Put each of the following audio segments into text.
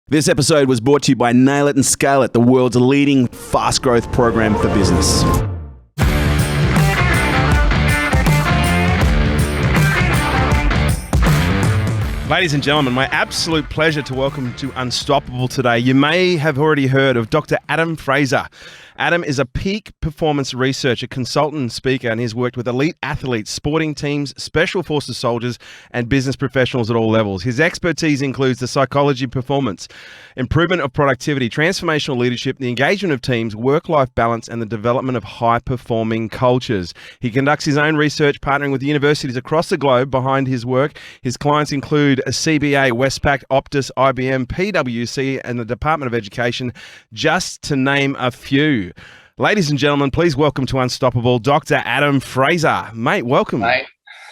This episode was brought to you by Nail It and Scale It, the world's leading fast growth program for business. Ladies and gentlemen, my absolute pleasure to welcome to Unstoppable today. You may have already heard of Dr. Adam Fraser. Adam is a peak performance researcher, consultant and speaker, and he's worked with elite athletes, sporting teams, special forces soldiers, and business professionals at all levels. His expertise includes the psychology of performance, improvement of productivity, transformational leadership, the engagement of teams, work-life balance, and the development of high-performing cultures. He conducts his own research, partnering with universities across the globe behind his work. His clients include a CBA, Westpac, Optus, IBM, PwC, and the Department of Education, just to name a few. Ladies and gentlemen, please welcome to Unstoppable, Dr. Adam Fraser. Mate, welcome. Mate,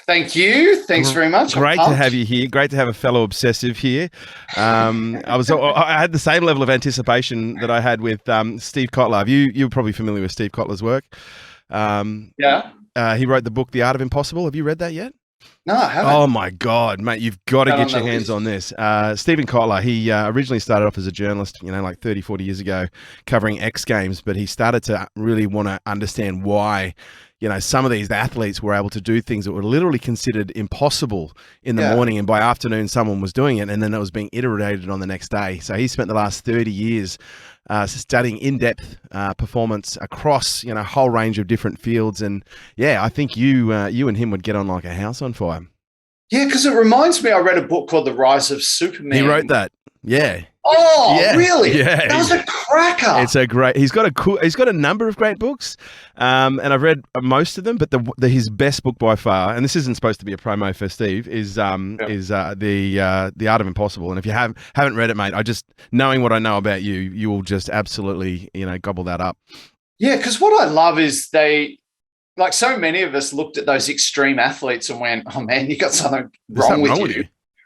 thank you. Thanks very much. Great to have you here. Great to have a fellow obsessive here. I had the same level of anticipation that I had with Steve Kotler. You're probably familiar with Steve Kotler's work. Yeah. He wrote the book, The Art of Impossible. Have you read that yet? No, I haven't. Oh my God, mate, you've got to get your hands on this. Stephen Kotler, he originally started off as a journalist, like 30, 40 years ago, covering X Games, but he started to really want to understand why, some of these athletes were able to do things that were literally considered impossible in the morning, and by afternoon someone was doing it, and then it was being iterated on the next day. So he spent the last 30 years studying in-depth performance across a whole range of different fields, and I think you and him would get on like a house on fire. Yeah, because it reminds me, I read a book called The Rise of Superman. He wrote that. Yeah. Oh, yeah. Really? Yeah. That was a cracker. It's a great. He's got a number of great books, and I've read most of them. But his best book by far, and this isn't supposed to be a promo for Steve, is the Art of Impossible. And if you haven't read it, mate, I just knowing what I know about you, you will just absolutely gobble that up. Yeah, because what I love is like so many of us looked at those extreme athletes and went, "Oh man, you got something wrong with you."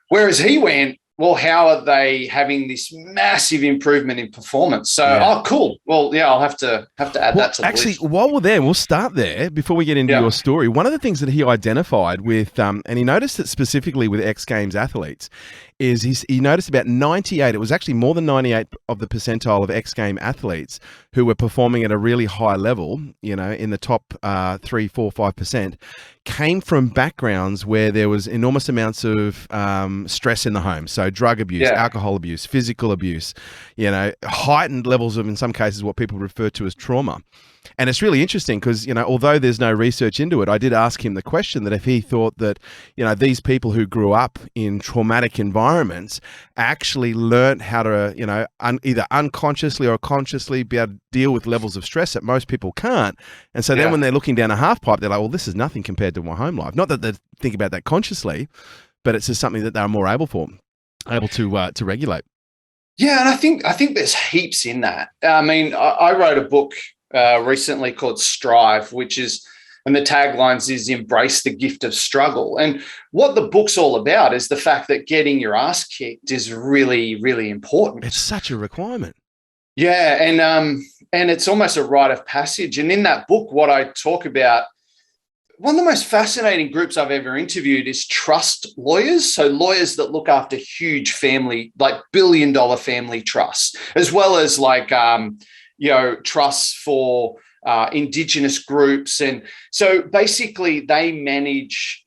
Whereas he went, well, how are they having this massive improvement in performance? So, Oh, cool. Well, I'll have to add that to the list. While we're there, we'll start there before we get into your story. One of the things that he identified with, and he noticed it specifically with X Games athletes, is he noticed about 98, it was actually more than 98 of the percentile of X Game athletes who were performing at a really high level, in the top 3, 4, 5%, came from backgrounds where there was enormous amounts of stress in the home. So drug abuse, alcohol abuse, physical abuse, heightened levels of, in some cases, what people refer to as trauma. And it's really interesting because, although there's no research into it, I did ask him the question that if he thought that, these people who grew up in traumatic environments actually learnt how to, either unconsciously or consciously be able to deal with levels of stress that most people can't. And so then when they're looking down a half pipe, they're like, well, this is nothing compared to my home life. Not that they think about that consciously, but it's just something that they're more able to regulate. Yeah, and I think there's heaps in that. I mean, I wrote a book recently called Strive, and the taglines is embrace the gift of struggle. And what the book's all about is the fact that getting your ass kicked is really, really important. It's such a requirement. Yeah, and it's almost a rite of passage. And in that book, what I talk about, one of the most fascinating groups I've ever interviewed is trust lawyers. So lawyers that look after huge family, like billion-dollar family trusts, as well as like trusts for Indigenous groups. And so basically they manage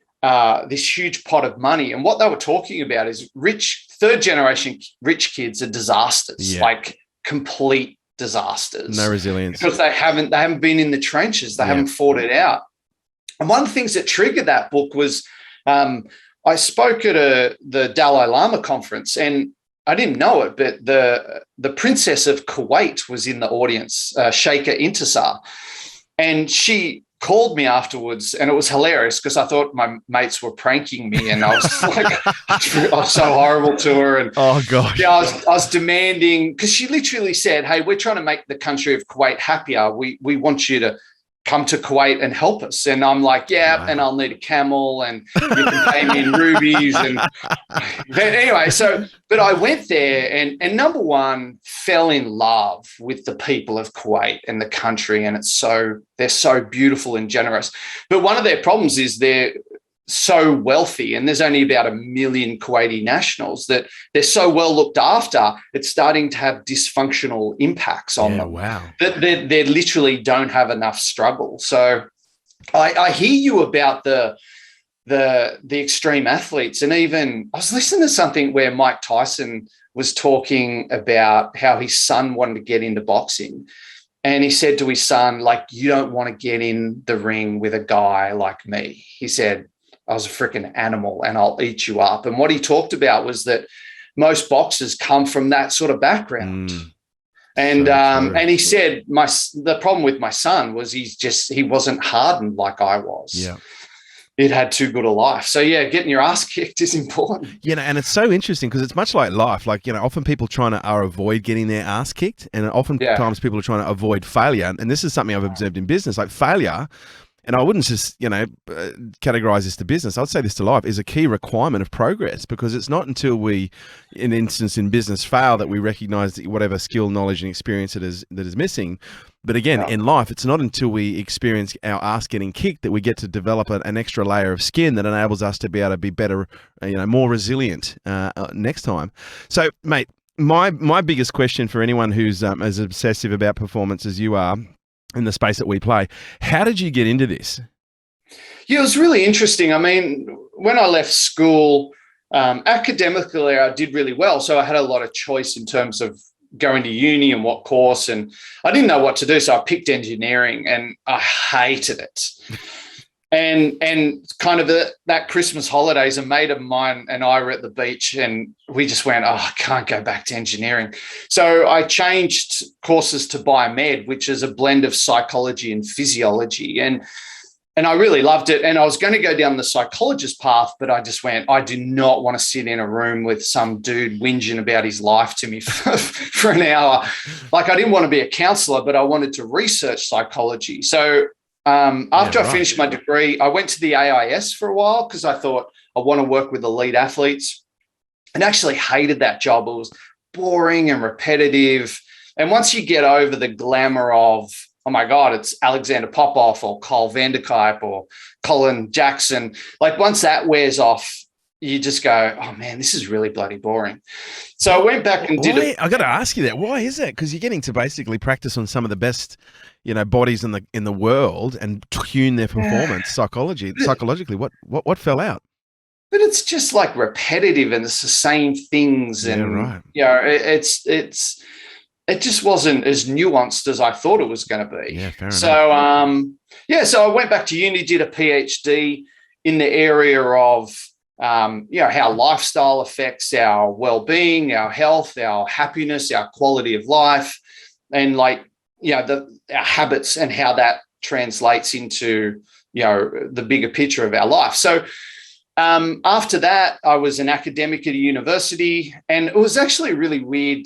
this huge pot of money. And what they were talking about is third generation rich kids are disasters, like complete disasters. No resilience. Because they haven't been in the trenches. They haven't fought it out. And one of the things that triggered that book was I spoke at the Dalai Lama conference, and I didn't know it, but the princess of Kawait was in the audience, Sheikha Intisar, and she called me afterwards, and it was hilarious because I thought my mates were pranking me, and I was like, I was so horrible to her. And oh gosh, yeah, I was demanding, because she literally said, "Hey, we're trying to make the country of Kuwait happier. We want you to come to Kuwait and help us." And I'm like, wow. And I'll need a camel, and you can pay me in rubies. And but anyway, but I went there and number one, fell in love with the people of Kuwait and the country. And they're so beautiful and generous. But one of their problems is so wealthy, and there's only about 1 million Kuwaiti nationals, that they're so well looked after, it's starting to have dysfunctional impacts on them. Wow. That they literally don't have enough struggle. So I hear you about the extreme athletes, and even I was listening to something where Mike Tyson was talking about how his son wanted to get into boxing. And he said to his son, like, you don't want to get in the ring with a guy like me. He said, I was a freaking animal and I'll eat you up. And what he talked about was that most boxers come from that sort of background. And and he said, the problem with my son was he wasn't hardened like I was. Yeah. It had too good a life. So yeah, getting your ass kicked is important. You know, and it's so interesting because it's much like life. Like, you know, often people are avoid getting their ass kicked, and oftentimes people are trying to avoid failure. And this is something I've observed in business, like failure. And I wouldn't just, categorize this to business. I'd say this to life is a key requirement of progress, because it's not until we, in instance in business, fail that we recognize that whatever skill, knowledge, and experience that is missing. But again, in life, it's not until we experience our ass getting kicked that we get to develop an extra layer of skin that enables us to be able to be better, more resilient next time. So, mate, my biggest question for anyone who's as obsessive about performance as you are in the space that we play, how did you get into this? Yeah, it was really interesting. I mean, when I left school, academically, I did really well. So I had a lot of choice in terms of going to uni and what course, and I didn't know what to do. So I picked engineering and I hated it. And kind of that Christmas holidays, a mate of mine and I were at the beach and we just went, I can't go back to engineering. So I changed courses to biomed, which is a blend of psychology and physiology. And I really loved it. And I was going to go down the psychologist path, but I just went, I do not want to sit in a room with some dude whinging about his life to me for an hour. Like, I didn't want to be a counselor, but I wanted to research psychology. So after I finished my degree, I went to the AIS for a while because I thought I want to work with elite athletes, and actually hated that job. It was boring and repetitive. And once you get over the glamour of, oh my God, it's Alexander Popov or Cole Vanderkuyp or Colin Jackson, like once that wears off, you just go, oh man, this is really bloody boring. So I went back and did it. I got to ask you that. Why is that? Because you're getting to basically practice on some of the best, bodies in the world and tune their performance psychologically. What fell out? But it's just like repetitive and it's the same things, and it just wasn't as nuanced as I thought it was going to be. Yeah, fair enough. So so I went back to uni, did a PhD in the area of how lifestyle affects our well-being, our health, our happiness, our quality of life, and our habits and how that translates into, the bigger picture of our life. So after that, I was an academic at a university, and it was actually really weird.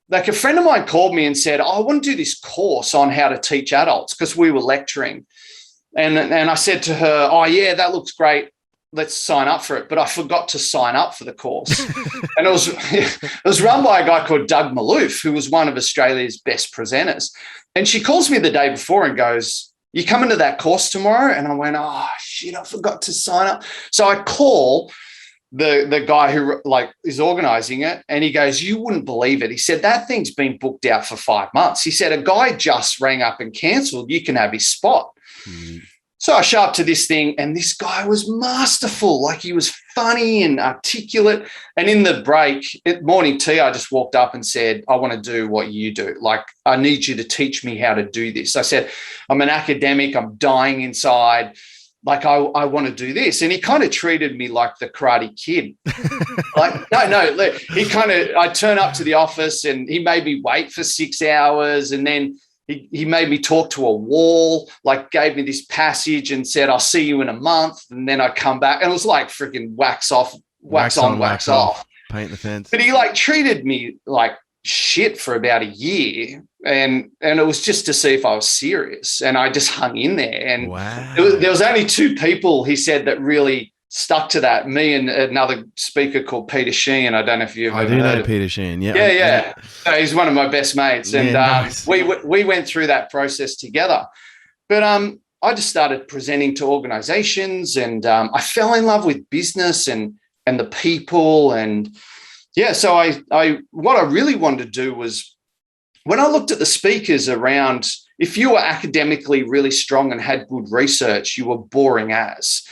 Like, a friend of mine called me and said, I want to do this course on how to teach adults, because we were lecturing. And I said to her, oh yeah, that looks great. Let's sign up for it. But I forgot to sign up for the course. And it was run by a guy called Doug Malouf, who was one of Australia's best presenters. And she calls me the day before and goes, you coming to that course tomorrow? And I went, oh shit, I forgot to sign up. So I call the guy who is organizing it, and he goes, you wouldn't believe it. He said, that thing's been booked out for 5 months. He said, a guy just rang up and cancelled. You can have his spot. So I show up to this thing, and this guy was masterful. Like, he was funny and articulate. And in the break at morning tea, I just walked up and said, I want to do what you do. Like, I need you to teach me how to do this. I said, I'm an academic. I'm dying inside. Like, I want to do this. And he kind of treated me like the Karate Kid. I turn up to the office, and he made me wait for 6 hours. And then he made me talk to a wall, gave me this passage and said, I'll see you in a month. And then I come back, and it was like freaking wax on, wax off. Paint the fence. But he treated me like shit for about a year. And it was just to see if I was serious. And I just hung in there. And wow. there was only 2 people, he said, that really stuck to that. Me and another speaker called Peter Sheehan. I don't know if you've ever heard know of Peter Sheehan. Yeah. Yeah. So he's one of my best mates. And nice. we went through that process together. But I just started presenting to organizations, and I fell in love with business and the people. And yeah, so what I really wanted to do was, when I looked at the speakers around, if you were academically really strong and had good research, you were boring as.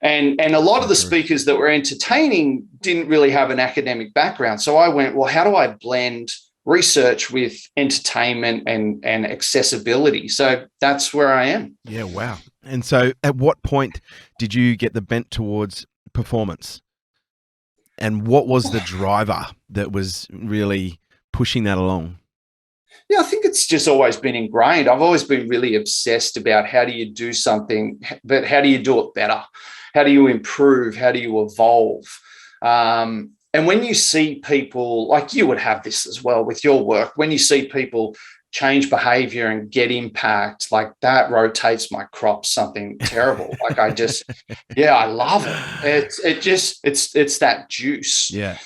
And a lot of the speakers that were entertaining didn't really have an academic background. So I went, well, how do I blend research with entertainment and accessibility? So that's where I am. Yeah, wow. And so at what point did you get the bent towards performance? And what was the driver that was really pushing that along? Yeah, I think it's just always been ingrained. I've always been really obsessed about how do you do something, but how do you do it better? How do you improve? How do you evolve? And when you see people, like you would have this as well with your work, when you see people change behavior and get impact, like that rotates my crop something terrible. Like I just, yeah, I love it. It's that juice. Yeah.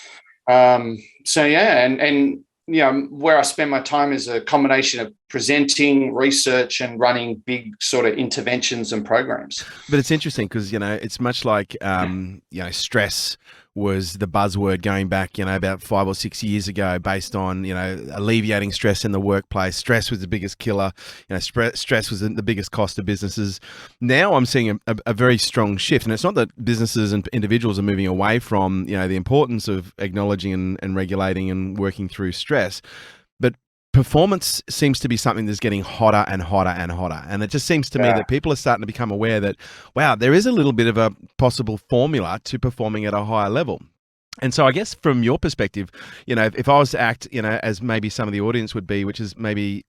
So yeah, and you know, where I spend my time is a combination of presenting, research, and running big sort of interventions and programs. But it's interesting because, you know, it's much like, you know, stress was the buzzword going back, you know, about 5 or 6 years ago, based on, you know, alleviating stress in the workplace. Stress was the biggest killer. You know, stress was the biggest cost of businesses. Now I'm seeing a very strong shift, and it's not that businesses and individuals are moving away from, you know, the importance of acknowledging and regulating and working through stress, but performance seems to be something that's getting hotter and hotter and hotter. And it just seems to me that people are starting to become aware that, wow, there is a little bit of a possible formula to performing at a higher level. And so I guess from your perspective, you know, if I was to act, you know, as maybe some of the audience would be, which is maybe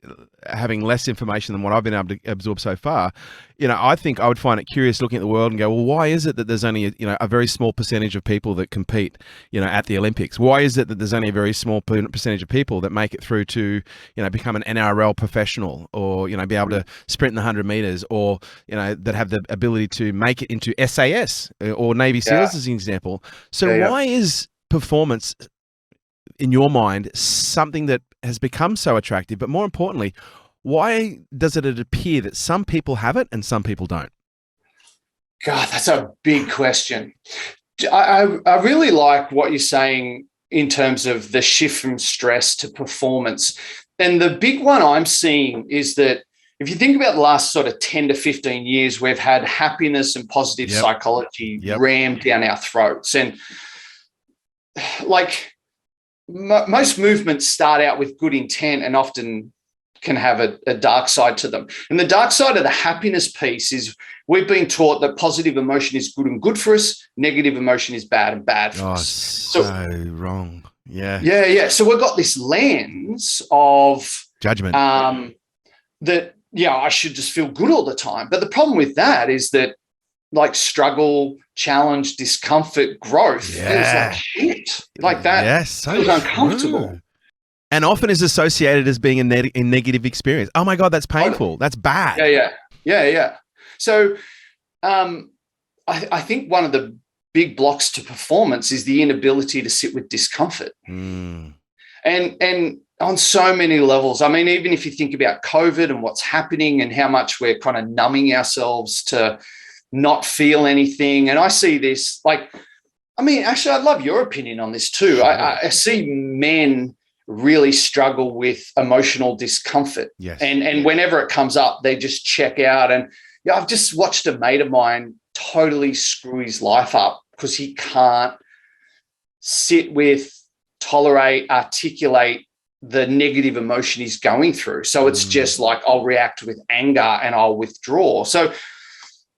having less information than what I've been able to absorb so far, you know, I think I would find it curious looking at the world and go, well, why is it that there's only, you know, a very small percentage of people that compete, you know, at the Olympics? Why is it that there's only a very small percentage of people that make it through to, you know, become an NRL professional, or, you know, be able to sprint in the 100 meters, or, you know, that have the ability to make it into SAS or Navy SEALs as an example? So why is performance, in your mind, something that has become so attractive? But more importantly, why does it appear that some people have it and some people don't? God, that's a big question. I really like what you're saying in terms of the shift from stress to performance. And the big one I'm seeing is that if you think about the last sort of 10 to 15 years, we've had happiness and positive psychology rammed down our throats. And like most movements start out with good intent and often can have a dark side to them. And the dark side of the happiness piece is we've been taught that positive emotion is good and good for us, negative emotion is bad and bad for us. So wrong. Yeah. Yeah. So we've got this lens of judgment that, yeah, I should just feel good all the time. But the problem with that is that, like, struggle, challenge, discomfort, growth feels like shit. Like that feels uncomfortable. True. And often is associated as being a negative experience. Oh my God, that's painful. That's bad. Yeah. So I think one of the big blocks to performance is the inability to sit with discomfort. And on so many levels. I mean, even if you think about COVID and what's happening and how much we're kind of numbing ourselves to not feel anything. And I see this, like, I mean, actually, I'd love your opinion on this too. I see men really struggle with emotional discomfort. Yes. And whenever it comes up, they just check out. And yeah, I've just watched a mate of mine totally screw his life up because he can't sit with, tolerate, articulate the negative emotion he's going through. So it's just like, I'll react with anger and I'll withdraw. So,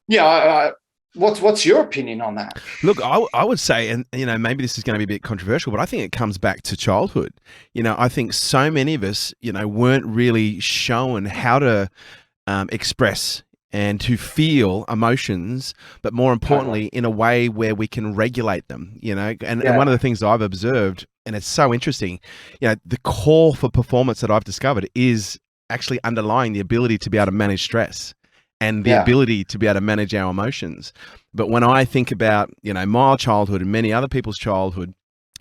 yeah, what's your opinion on that? Look, I would say, and you know, maybe this is going to be a bit controversial, but I think it comes back to childhood. You know, I think so many of us, you know, weren't really shown how to express and to feel emotions, but more importantly, in a way where we can regulate them, you know. And one of the things I've observed, and it's so interesting, you know, the core for performance that I've discovered is actually underlying the ability to be able to manage stress and the ability to be able to manage our emotions. But when I think about, you know, my childhood and many other people's childhood,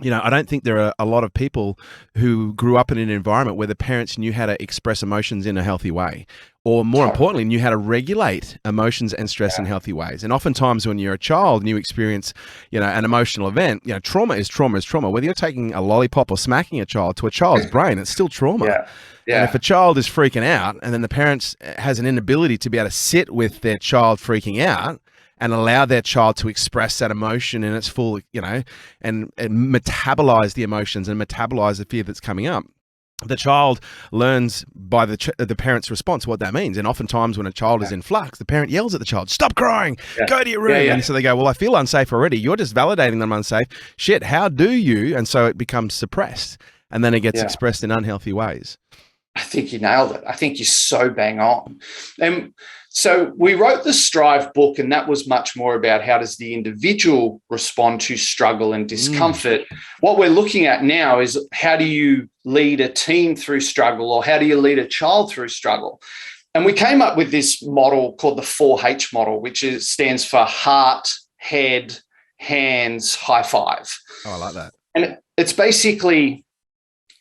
I don't think there are a lot of people who grew up in an environment where the parents knew how to express emotions in a healthy way, or more importantly, knew how to regulate emotions and stress in healthy ways. And oftentimes when you're a child and you experience, an emotional event, trauma is trauma is trauma. Whether you're taking a lollipop or smacking a child, to a child's brain, it's still trauma. And if a child is freaking out and then the parents has an inability to be able to sit with their child freaking out and allow their child to express that emotion in its full, and metabolize the emotions and metabolize the fear that's coming up, the child learns by the parent's response what that means. And oftentimes when a child is in flux, the parent yells at the child, "Stop crying, go to your room." And so they go, "Well, I feel unsafe already. You're just validating them unsafe. Shit, how do you?" And so it becomes suppressed, and then it gets expressed in unhealthy ways. I think you nailed it. I think you're so bang on. And so we wrote the Strive book, and that was much more about how does the individual respond to struggle and discomfort. What we're looking at now is how do you lead a team through struggle, or how do you lead a child through struggle? And we came up with this model called the 4H model, which stands for heart, head, hands, high five. Oh, I like that. And it's basically,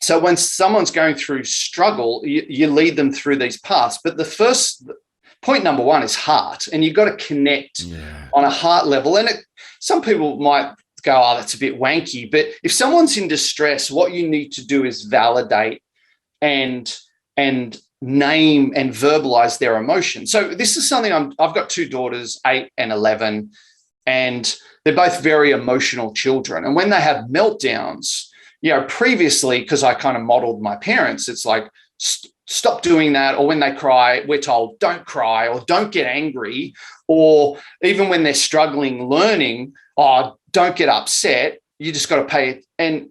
so when someone's going through struggle, you lead them through these paths. But the first point, number one, is heart. And you've got to connect on a heart level. And some people might go, "Oh, that's a bit wanky." But if someone's in distress, what you need to do is validate and name and verbalize their emotion. So this is something I've got two daughters, 8 and 11, and they're both very emotional children. And when they have meltdowns, previously, because I kind of modeled my parents, it's like, stop doing that. Or when they cry, we're told, don't cry or don't get angry. Or even when they're struggling learning, don't get upset. You just got to pay it.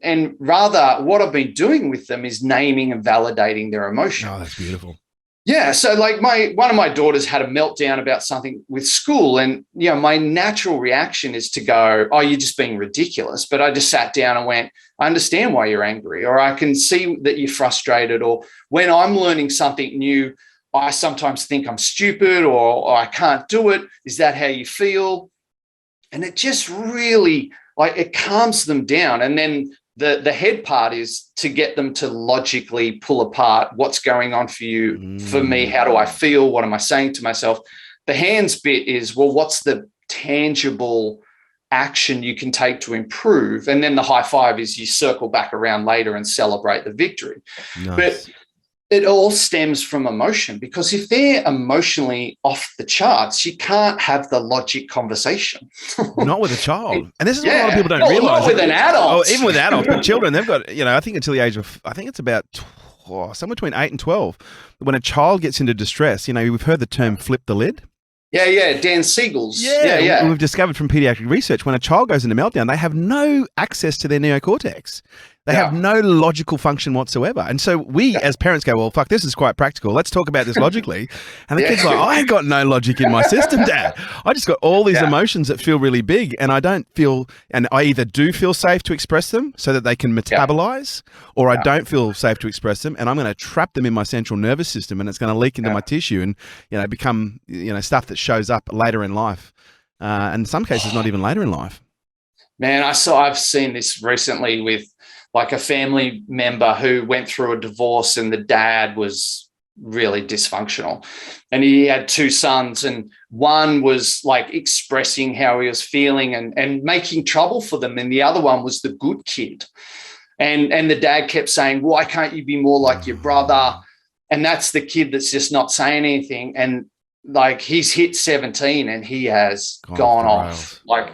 And rather, what I've been doing with them is naming and validating their emotion. Oh, that's beautiful. Yeah. So like one of my daughters had a meltdown about something with school, and, my natural reaction is to go, "Oh, you're just being ridiculous." But I just sat down and went, "I understand why you're angry, or I can see that you're frustrated." Or when I'm learning something new, I sometimes think I'm stupid or I can't do it. Is that how you feel? And it just really, it calms them down. And then the head part is to get them to logically pull apart what's going on for you, for me. How do I feel? What am I saying to myself? The hands bit is, well, what's the tangible action you can take to improve? And then the high five is you circle back around later and celebrate the victory. Nice. But it all stems from emotion, because if they're emotionally off the charts, you can't have the logic conversation. Not with a child. And this is what a lot of people don't realize. Not with an adult. Oh, even with adults, but children, they've got, I think until the age of, I think it's about somewhere between 8 and 12, when a child gets into distress, we've heard the term flip the lid. Yeah, Dan Siegel's. Yeah. We've discovered from pediatric research, when a child goes into meltdown, they have no access to their neocortex. They have no logical function whatsoever. And so we as parents go, "Well, fuck, this is quite practical. Let's talk about this logically." And the kid's like, "I ain't got no logic in my system, Dad. I just got all these emotions that feel really big, and I don't feel, and I either do feel safe to express them so that they can metabolize, or I don't feel safe to express them, and I'm going to trap them in my central nervous system, and it's going to leak into my tissue and, become, stuff that shows up later in life. And in some cases, not even later in life." Man, I've seen this recently with like a family member who went through a divorce, and the dad was really dysfunctional, and he had 2 sons, and one was like expressing how he was feeling and making trouble for them, and the other one was the good kid. And the dad kept saying, "Why can't you be more like your brother?" And that's the kid that's just not saying anything. And like, he's hit 17 and he has gone off like,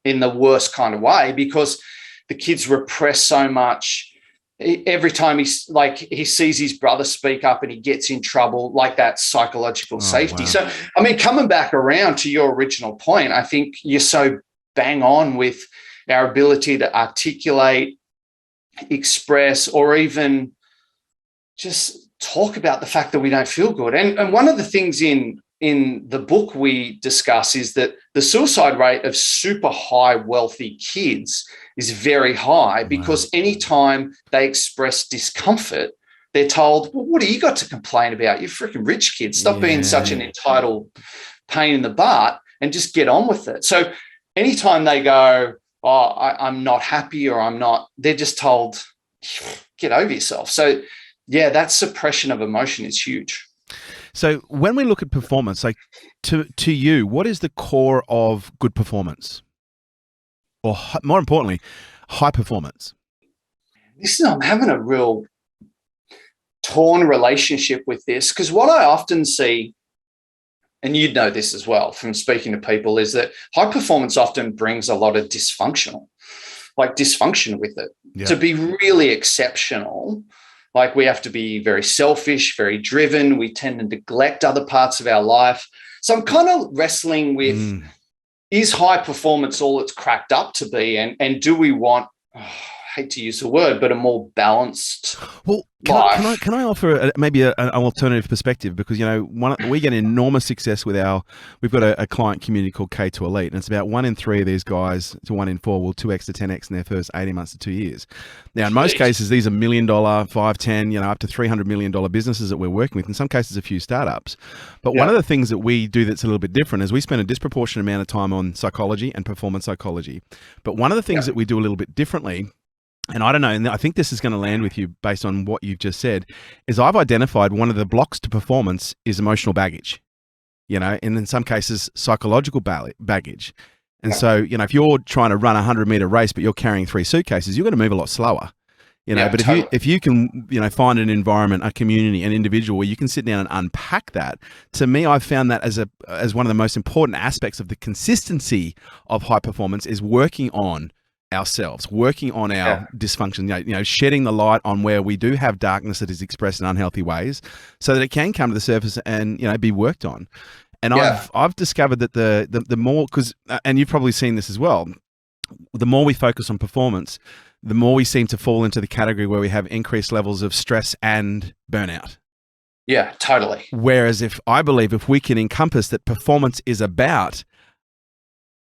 in the worst kind of way, because the kids repress so much. Every time he sees his brother speak up and he gets in trouble, like that psychological safety. Wow. So, I mean, coming back around to your original point, I think you're so bang on with our ability to articulate, express, or even just talk about the fact that we don't feel good. And one of the things in the book we discuss is that the suicide rate of super high wealthy kids is very high, because anytime they express discomfort, they're told, "Well, what do you got to complain about? You're freaking rich kid. Stop being such an entitled pain in the butt and just get on with it." So anytime they go, oh, I'm not happy, or I'm not, they're just told, get over yourself. So yeah, that suppression of emotion is huge. So when we look at performance, like to you, what is the core of good performance? Or more importantly, high performance? I'm having a real torn relationship with this, because what I often see, and you'd know this as well from speaking to people, is that high performance often brings a lot of dysfunction with it. Yeah. To be really exceptional, like we have to be very selfish, very driven. We tend to neglect other parts of our life. So I'm kind of wrestling with, is high performance all it's cracked up to be? And do we want, I hate to use the word, but a more balanced life? Can I offer maybe an alternative perspective? Because, you know, we get enormous success with we've got a client community called K2 Elite, and it's about 1 in 3 of these guys to 1 in 4 will 2x to 10x in their first 18 months to 2 years. Now, in most cases, these are $1 million, 5, 10, you know, up to $300 million businesses that we're working with. In some cases, a few startups. But one of the things that we do that's a little bit different is we spend a disproportionate amount of time on psychology and performance psychology. But one of the things that we do a little bit differently, and I don't know, and I think this is going to land with you based on what you've just said, is I've identified one of the blocks to performance is emotional baggage, you know, and in some cases, psychological baggage. And so, you know, if you're trying to run a 100-meter race, but you're carrying 3 suitcases, you're going to move a lot slower, you know, but if you can, you know, find an environment, a community, an individual where you can sit down and unpack that, to me, I've found that as one of the most important aspects of the consistency of high performance is working on ourselves, working on our dysfunction, you know, shedding the light on where we do have darkness that is expressed in unhealthy ways so that it can come to the surface and, you know, be worked on. And I've discovered that the more, because, and you've probably seen this as well, the more we focus on performance, the more we seem to fall into the category where we have increased levels of stress and burnout. Yeah, totally. Whereas if we can encompass that performance is about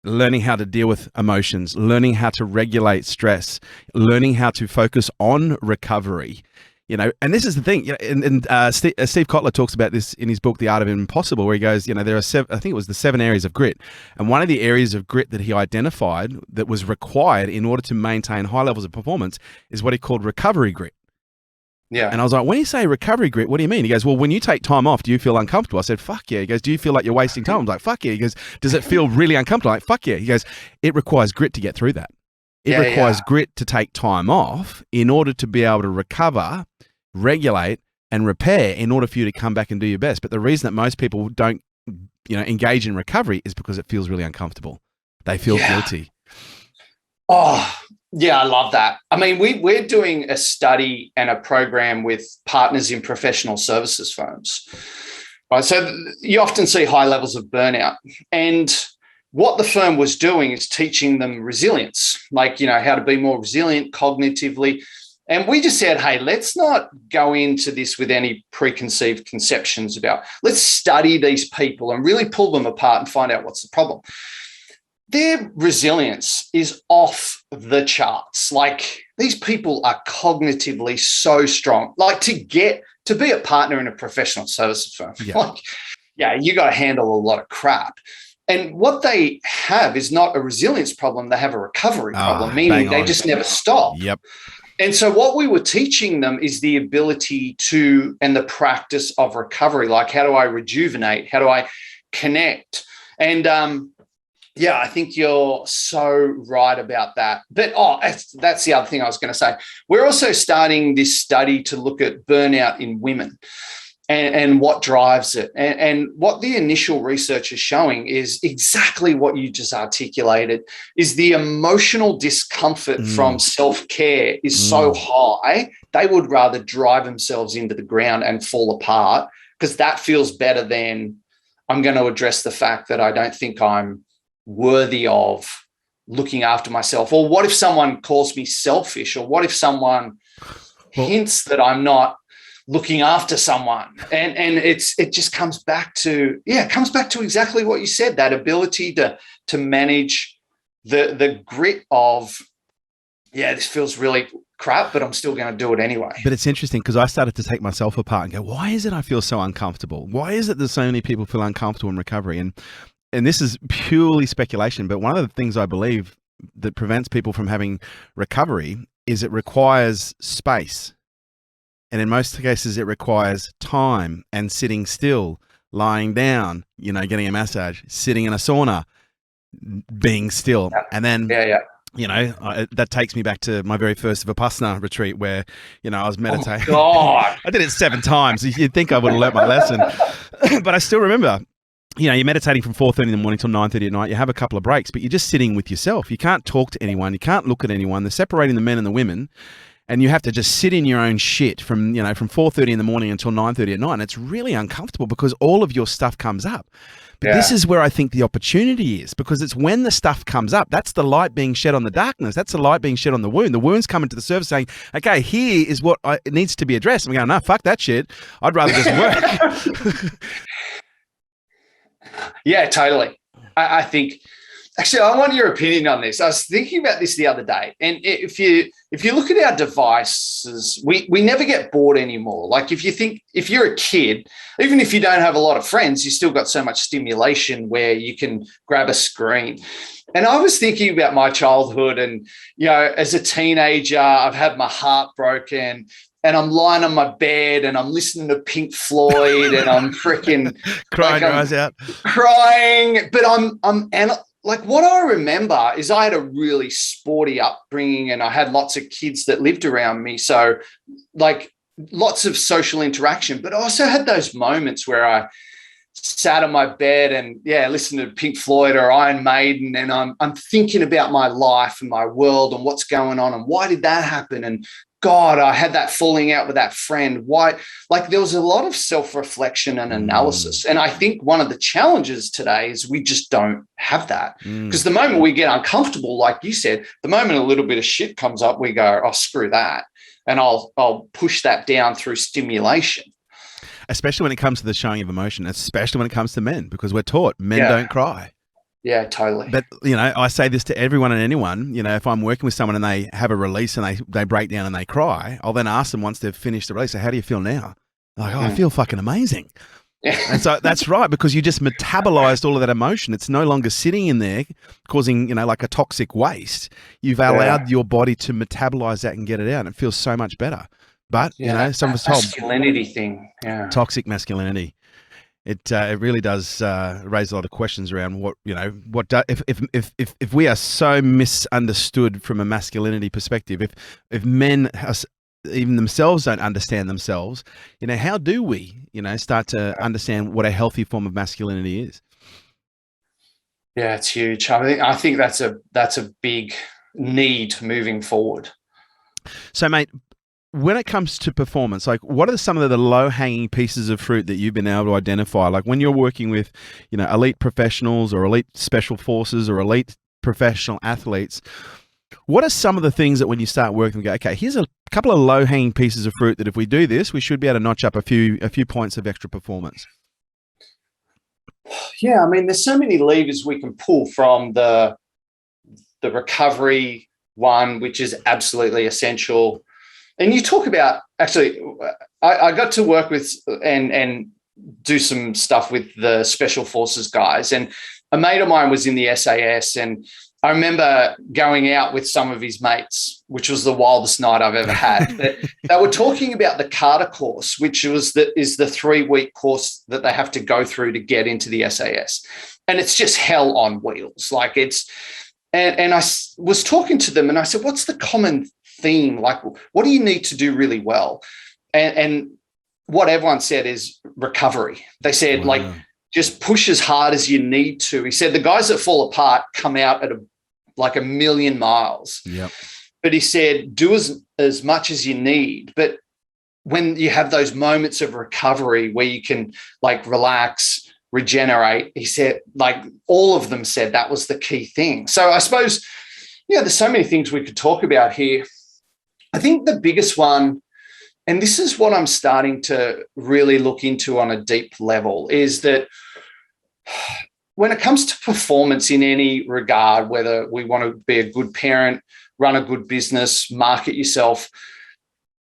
learning how to deal with emotions, learning how to regulate stress, learning how to focus on recovery, you know, and this is the thing, you know, and Steve Kotler talks about this in his book, The Art of Impossible, where he goes, you know, there are I think it was the 7 areas of grit. And one of the areas of grit that he identified that was required in order to maintain high levels of performance is what he called recovery grit. Yeah. And I was like, when you say recovery grit, what do you mean? He goes, well, when you take time off, do you feel uncomfortable? I said, fuck yeah. He goes, do you feel like you're wasting time? I'm like, fuck yeah. He goes, does it feel really uncomfortable? I'm like, fuck yeah. He goes, it requires grit to get through that. It requires grit to take time off in order to be able to recover, regulate, and repair in order for you to come back and do your best. But the reason that most people don't, you know, engage in recovery is because it feels really uncomfortable. They feel guilty. Oh, yeah, I love that. I mean, we're doing a study and a program with partners in professional services firms. Right? So you often see high levels of burnout. And what the firm was doing is teaching them resilience, like, you know, how to be more resilient cognitively. And we just said, hey, let's not go into this with any preconceived conceptions about, let's study these people and really pull them apart and find out what's the problem. Their resilience is off the charts. Like, these people are cognitively so strong. Like, to be a partner in a professional services firm, you got to handle a lot of crap. And what they have is not a resilience problem. They have a recovery problem, meaning they just never stop. Yep. And so what we were teaching them is the ability to, and the practice of recovery. Like, how do I rejuvenate? How do I connect? And, I think you're so right about that. But, that's the other thing I was going to say. We're also starting this study to look at burnout in women and what drives it. And what the initial research is showing is exactly what you just articulated, is the emotional discomfort from self-care is so high, they would rather drive themselves into the ground and fall apart, because that feels better than, I'm going to address the fact that I don't think I'm worthy of looking after myself. Or what if someone calls me selfish? Or what if someone hints that I'm not looking after someone? And it just comes back to exactly what you said, that ability to manage the grit of, this feels really crap, but I'm still going to do it anyway. But it's interesting, because I started to take myself apart and go, why is it I feel so uncomfortable? Why is it that so many people feel uncomfortable in recovery? And this is purely speculation, but one of the things I believe that prevents people from having recovery is it requires space. And in most cases, it requires time and sitting still, lying down, getting a massage, sitting in a sauna, being still. And then, that takes me back to my very first Vipassana retreat where, I was meditating. Oh, God. I did it 7 times. You'd think I would have learnt my lesson. But I still remember, you're meditating from 4:30 in the morning till 9:30 at night. You have a couple of breaks, but you're just sitting with yourself. You can't talk to anyone. You can't look at anyone. They're separating the men and the women. And you have to just sit in your own shit from 4:30 in the morning until 9:30 at night. And it's really uncomfortable because all of your stuff comes up. But this is where I think the opportunity is, because it's when the stuff comes up, that's the light being shed on the darkness. That's the light being shed on the wound. The wound's coming to the surface saying, okay, here is what it needs to be addressed. I'm going, no, fuck that shit. I'd rather just work. Yeah, totally. I think, actually, I want your opinion on this. I was thinking about this the other day, and if you look at our devices, we never get bored anymore. Like if you're a kid, even if you don't have a lot of friends, you still got so much stimulation where you can grab a screen. And I was thinking about my childhood, and as a teenager, I've had my heart broken. And I'm lying on my bed and I'm listening to Pink Floyd and I'm freaking crying your eyes out. Crying. But what I remember is I had a really sporty upbringing and I had lots of kids that lived around me. So lots of social interaction, but I also had those moments where I sat on my bed and listened to Pink Floyd or Iron Maiden. And I'm thinking about my life and my world and what's going on and why did that happen? And God, I had that falling out with that friend. Why? There was a lot of self-reflection and analysis. And I think one of the challenges today is we just don't have that. Because the moment we get uncomfortable, like you said, the moment a little bit of shit comes up, we go, oh, screw that. And I'll push that down through stimulation. Especially when it comes to the showing of emotion, especially when it comes to men, because we're taught men don't cry. Yeah, totally. But, I say this to everyone and anyone, if I'm working with someone and they have a release and they break down and they cry, I'll then ask them once they've finished the release, so how do you feel now? They're like, I feel fucking amazing. And so that's right, because you just metabolized all of that emotion. It's no longer sitting in there causing, like a toxic waste. You've allowed your body to metabolize that and get it out. And it feels so much better. But, some of us told masculinity thing. Yeah. Toxic masculinity. It really does raise a lot of questions around if we are so misunderstood from a masculinity perspective, if men even themselves don't understand themselves, how do we start to understand what a healthy form of masculinity is? Yeah, it's huge. I think that's a big need moving forward. So, mate, when it comes to performance, what are some of the low-hanging pieces of fruit that you've been able to identify? Like when you're working with, elite professionals or elite special forces or elite professional athletes, what are some of the things that when you start working, go, okay, here's a couple of low-hanging pieces of fruit that if we do this, we should be able to notch up a few points of extra performance? Yeah, there's so many levers we can pull from the recovery one, which is absolutely essential. And you talk about, actually, I got to work with and do some stuff with the Special Forces guys. And a mate of mine was in the SAS. And I remember going out with some of his mates, which was the wildest night I've ever had. They were talking about the Carter course, which is the 3-week course that they have to go through to get into the SAS. And it's just hell on wheels. And I was talking to them and I said, what's the common theme? What do you need to do really well? And what everyone said is recovery. They said, just push as hard as you need to. He said the guys that fall apart come out at a million miles. Yep. But he said, do as much as you need. But when you have those moments of recovery where you can relax, regenerate, he said, all of them said that was the key thing. So I suppose, there's so many things we could talk about here. I think the biggest one, and this is what I'm starting to really look into on a deep level, is that when it comes to performance in any regard, whether we want to be a good parent, run a good business, market yourself,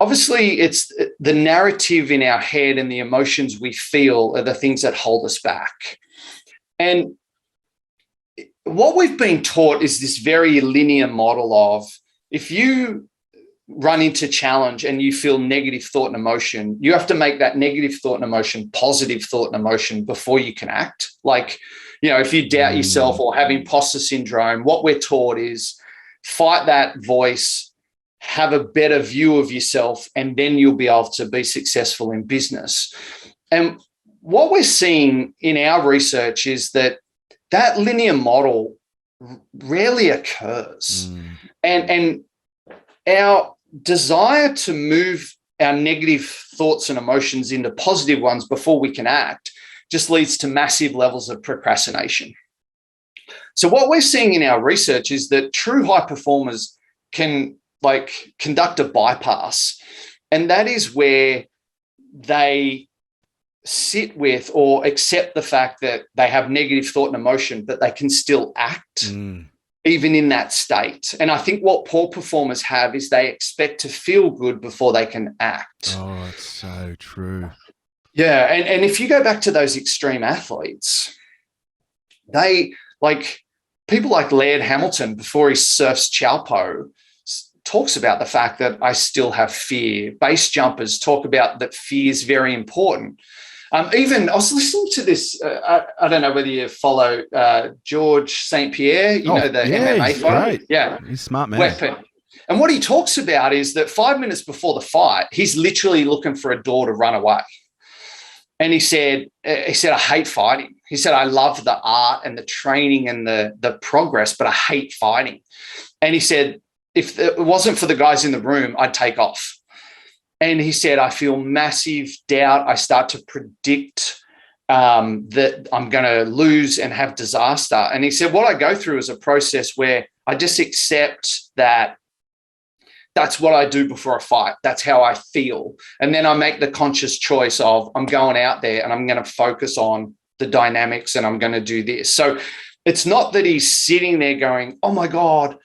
obviously it's the narrative in our head and the emotions we feel are the things that hold us back. And what we've been taught is this very linear model of, if you run into challenge and you feel negative thought and emotion, you have to make that negative thought and emotion positive thought and emotion before you can act. Like, if you doubt yourself or have imposter syndrome, what we're taught is fight that voice, have a better view of yourself, and then you'll be able to be successful in business. And what we're seeing in our research is that linear model rarely occurs. And our desire to move our negative thoughts and emotions into positive ones before we can act just leads to massive levels of procrastination. So what we're seeing in our research is that true high performers can conduct a bypass, and that is where they sit with or accept the fact that they have negative thought and emotion, but they can still act even in that state. And I think what poor performers have is they expect to feel good before they can act. Oh, it's so true. Yeah. And if you go back to those extreme athletes, they people like Laird Hamilton, before he surfs Chalpo, talks about the fact that I still have fear. Base jumpers talk about that fear is very important. Even I was listening to this. I don't know whether you follow George St. Pierre. The MMA fighter. Great. Yeah, he's a smart man. Weapon. And what he talks about is that 5 minutes before the fight, he's literally looking for a door to run away. And he said, I hate fighting. He said, I love the art and the training and the progress, but I hate fighting. And he said, if it wasn't for the guys in the room, I'd take off. And he said, I feel massive doubt. I start to predict that I'm going to lose and have disaster. And he said, what I go through is a process where I just accept that that's what I do before a fight. That's how I feel. And then I make the conscious choice of, I'm going out there and I'm going to focus on the dynamics and I'm going to do this. So it's not that he's sitting there going, oh my God,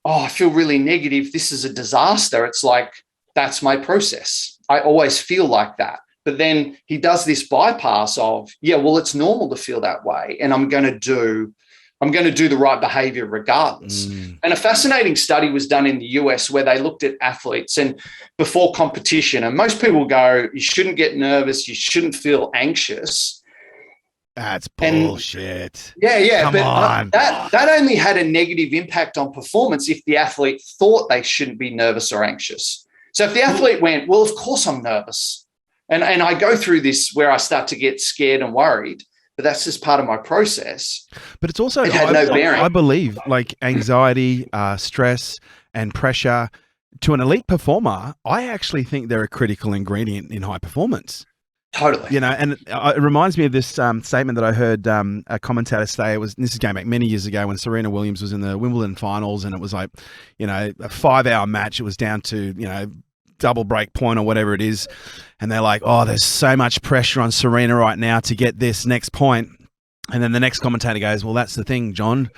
I feel really negative. This is a disaster. It's like, that's my process. I always feel like that. But then he does this bypass of, it's normal to feel that way. And I'm going to do the right behavior regardless. And a fascinating study was done in the US where they looked at athletes and before competition, and most people go, you shouldn't get nervous. You shouldn't feel anxious. That's bullshit. Come on. That only had a negative impact on performance if the athlete thought they shouldn't be nervous or anxious. So if the athlete went, well, of course I'm nervous. And I go through this where I start to get scared and worried, but that's just part of my process. But it's also, it had no bearing. I believe, like anxiety, stress, and pressure, to an elite performer, I actually think they're a critical ingredient in high performance. Totally. And it reminds me of this statement that I heard a commentator say. This is going back many years ago when Serena Williams was in the Wimbledon finals, and it was like, a 5-hour match. It was down to, double break point or whatever it is. And they're like, oh, there's so much pressure on Serena right now to get this next point. And then the next commentator goes, well, that's the thing, John.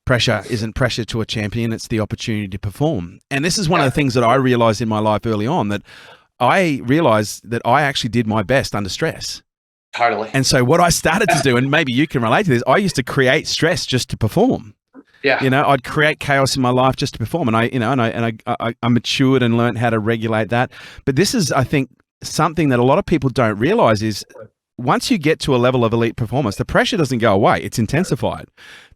Pressure isn't pressure to a champion. It's the opportunity to perform. And this is one of the things that I realized in my life early on, that I realized that I actually did my best under stress. Totally. And so what I started to do, and maybe you can relate to this, I used to create stress just to perform. Yeah. I'd create chaos in my life just to perform. And I matured and learned how to regulate that. But this is, I think, something that a lot of people don't realize is once you get to a level of elite performance, the pressure doesn't go away. It's intensified.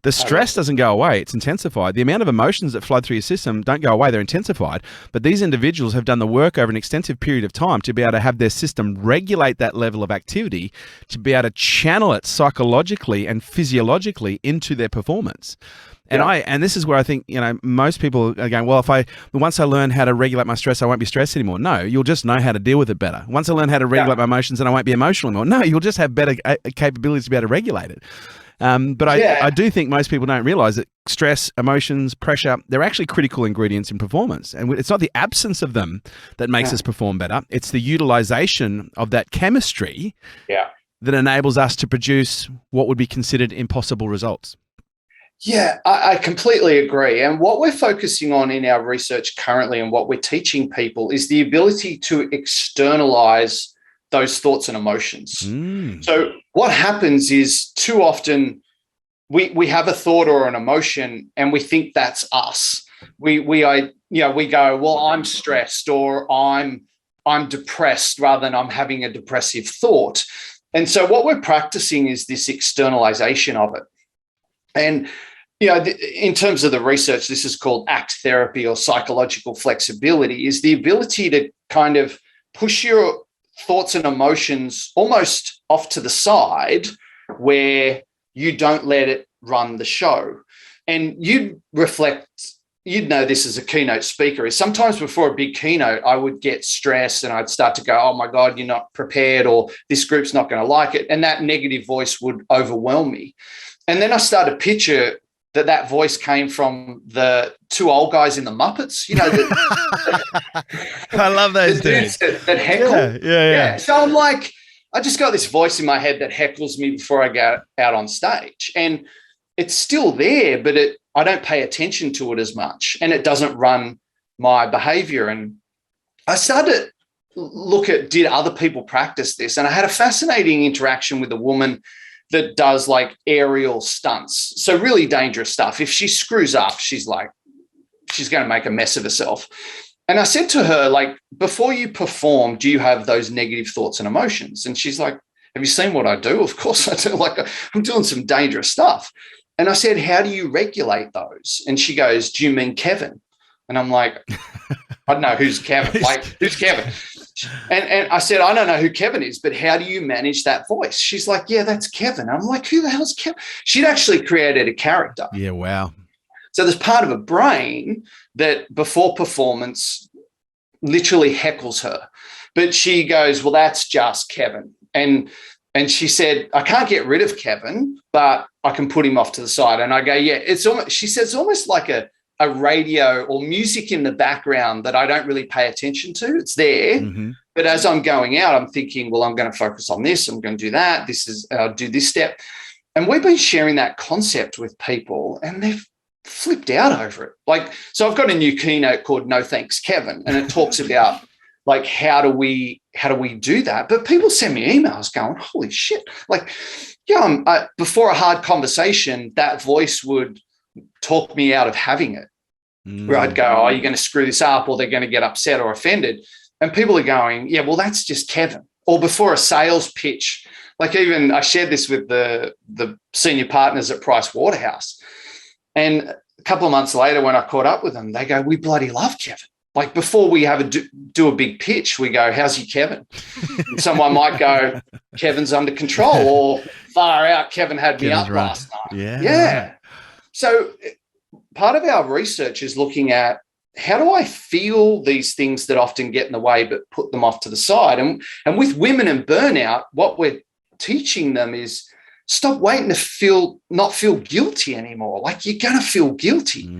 The stress doesn't go away. It's intensified. The amount of emotions that flood through your system don't go away. They're intensified. But these individuals have done the work over an extensive period of time to be able to have their system regulate that level of activity, to be able to channel it psychologically and physiologically into their performance. And this is where I think, most people are going, well, once I learn how to regulate my stress, I won't be stressed anymore. No, you'll just know how to deal with it better. Once I learn how to regulate my emotions, then I won't be emotional anymore. No, you'll just have better capabilities to be able to regulate it. But I do think most people don't realize that stress, emotions, pressure, they're actually critical ingredients in performance. And it's not the absence of them that makes us perform better. It's the utilization of that chemistry that enables us to produce what would be considered impossible results. Yeah, I completely agree. And what we're focusing on in our research currently and what we're teaching people is the ability to externalize those thoughts and emotions. So what happens is too often we have a thought or an emotion and we think that's us. We go, well, I'm stressed or I'm depressed rather than I'm having a depressive thought. And so what we're practicing is this externalization of it. And, in terms of the research, this is called ACT therapy or psychological flexibility, is the ability to kind of push your thoughts and emotions almost off to the side where you don't let it run the show. And you'd know this as a keynote speaker, is sometimes before a big keynote, I would get stressed and I'd start to go, oh my God, you're not prepared, or this group's not going to like it. And that negative voice would overwhelm me. And then I started to picture that voice came from the two old guys in the Muppets, I love those dudes that heckle. Yeah. So I'm like, I just got this voice in my head that heckles me before I go out on stage, and it's still there, but I don't pay attention to it as much, and it doesn't run my behavior. And I started to look at, did other people practice this? And I had a fascinating interaction with a woman that does like aerial stunts. So really dangerous stuff. If she screws up, she's going to make a mess of herself. And I said to her, like, before you perform, do you have those negative thoughts and emotions? And she's like, have you seen what I do? Of course I do. Like, I'm doing some dangerous stuff. And I said, how do you regulate those? And she goes, do you mean Kevin? And I'm like, I don't know who's Kevin. Like, who's Kevin? And I said, I don't know who Kevin is, but how do you manage that voice? She's like, yeah, that's Kevin. I'm like, who the hell's Kevin? She'd actually created a character. Yeah, wow. So there's part of her brain that before performance literally heckles her. But she goes, well, that's just Kevin. And she said, I can't get rid of Kevin, but I can put him off to the side. And I go, yeah, it's almost, she says, almost like a radio or music in the background that I don't really pay attention to. It's there. Mm-hmm. But as I'm going out, I'm thinking, well, I'm going to focus on this. I'm going to do that. I'll do this step. And we've been sharing that concept with people, and they've flipped out over it. Like, so I've got a new keynote called No Thanks, Kevin. And it talks about like, how do we do that? But people send me emails going, holy shit. Like, yeah, before a hard conversation, that voice would talk me out of having it, where I'd go, oh, you're going to screw this up, or they're going to get upset or offended. And people are going, yeah, well, that's just Kevin. Or before a sales pitch, like, even I shared this with the senior partners at Price Waterhouse. And a couple of months later, when I caught up with them, they go, we bloody love Kevin. Like, before we have do a big pitch, we go, how's your Kevin? And someone might go, Kevin's under control, or far out, Kevin had me up last night. Yeah. So part of our research is looking at, how do I feel these things that often get in the way, but put them off to the side? And with women and burnout, what we're teaching them is, stop waiting to not feel guilty anymore. Like, you're going to feel guilty,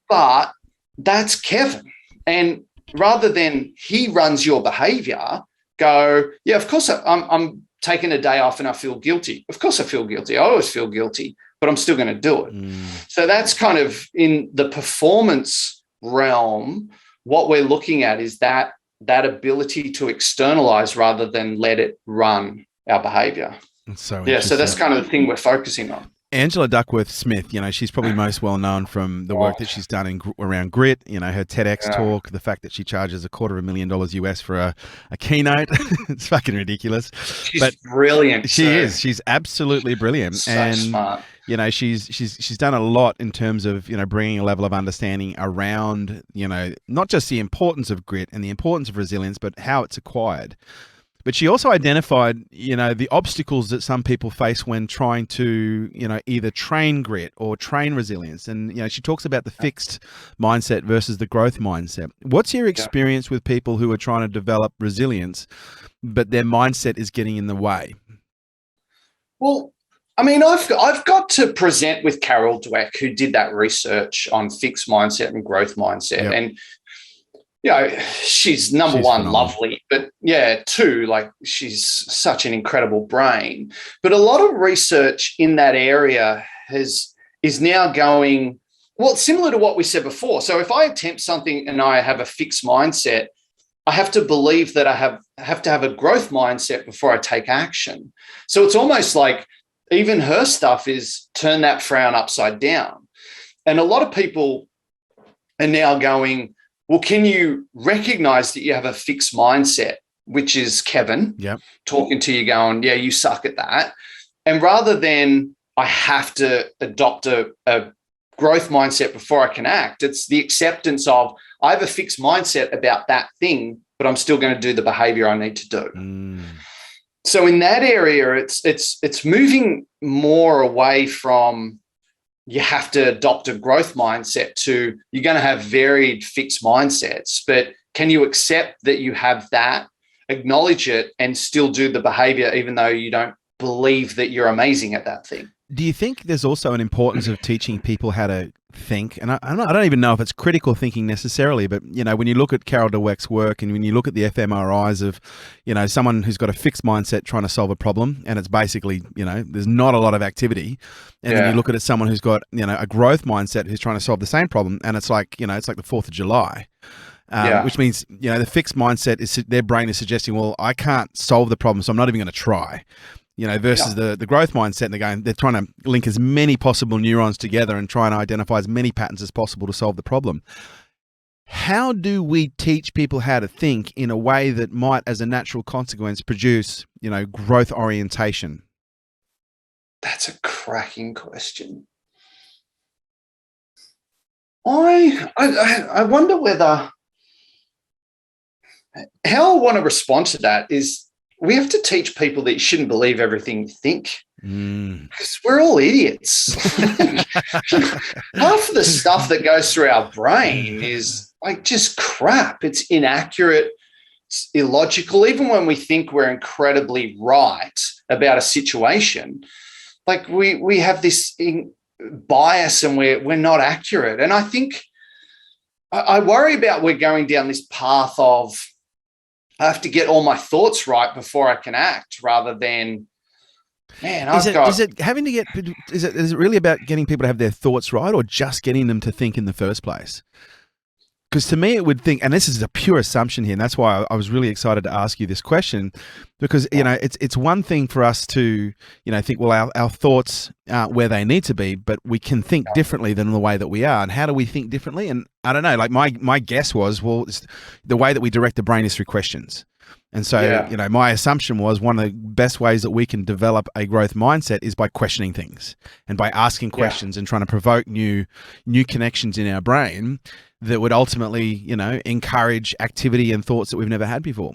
but that's Kevin. And rather than he runs your behavior, go, yeah, of course I'm taking a day off and I feel guilty. Of course I feel guilty. I always feel guilty, but I'm still going to do it. So that's kind of in the performance realm. What we're looking at is that ability to externalize rather than let it run our behavior. So that's kind of the thing we're focusing on. Angela Duckworth-Smith, she's probably most well known from the work that she's done around grit, her TEDx talk, the fact that she charges $250,000 US for a keynote. It's fucking ridiculous. She's brilliant. She is. She's absolutely brilliant. So smart. She's done a lot in terms of, bringing a level of understanding around, not just the importance of grit and the importance of resilience, but how it's acquired. But she also identified, the obstacles that some people face when trying to, either train grit or train resilience. And, she talks about the fixed mindset versus the growth mindset. What's your experience with people who are trying to develop resilience, but their mindset is getting in the way? Well, I mean, I've got to present with Carol Dweck, who did that research on fixed mindset and growth mindset. Yep. And she's number one, phenomenal. Lovely, but two, like, she's such an incredible brain. But a lot of research in that area is now going, well, similar to what we said before. So if I attempt something and I have a fixed mindset, I have to believe that I have to have a growth mindset before I take action. So it's almost like even her stuff is turn that frown upside down. And a lot of people are now going, well, can you recognize that you have a fixed mindset, which is Kevin talking to you going, yeah, you suck at that. And rather than I have to adopt a growth mindset before I can act, it's the acceptance of I have a fixed mindset about that thing, but I'm still going to do the behavior I need to do. So in that area, it's moving more away from you have to adopt a growth mindset to you're going to have varied fixed mindsets, but can you accept that you have that, acknowledge it, and still do the behavior even though you don't believe that you're amazing at that thing? Do you think there's also an importance of teaching people how to think? And I don't even know if it's critical thinking necessarily, but, you know, when you look at Carol Dweck's work and when you look at the fMRIs of, you know, someone who's got a fixed mindset trying to solve a problem and it's basically, you know, there's not a lot of activity. And then you look at it, someone who's got, you know, a growth mindset who's trying to solve the same problem. And it's like, you know, it's like the 4th of July. Which means, you know, the fixed mindset is their brain is suggesting, well, I can't solve the problem, so I'm not even going to try. You know, versus the growth mindset, and they're trying to link as many possible neurons together and try and identify as many patterns as possible to solve the problem. How do we teach people how to think in a way that might, as a natural consequence, produce, you know, growth orientation? That's a cracking question. I wonder whether how I want to respond to that is we have to teach people that you shouldn't believe everything you think, because we're all idiots. Half of the stuff that goes through our brain is like just crap. It's inaccurate. It's illogical. Even when we think we're incredibly right about a situation, like we have this bias and we're not accurate. And I think I worry about we're going down this path of I have to get all my thoughts right before I can act, rather than, man, is it really about getting people to have their thoughts right, or just getting them to think in the first place? Because to me, it would think, and this is a pure assumption here, and that's why I was really excited to ask you this question, because, you know, it's one thing for us to, you know, think, well, our thoughts aren't where they need to be, but we can think differently than the way that we are. And how do we think differently? And I don't know, like my guess was, well, the way that we direct the brain is through questions. And so, you know, my assumption was one of the best ways that we can develop a growth mindset is by questioning things and by asking questions and trying to provoke new connections in our brain that would ultimately, you know, encourage activity and thoughts that we've never had before.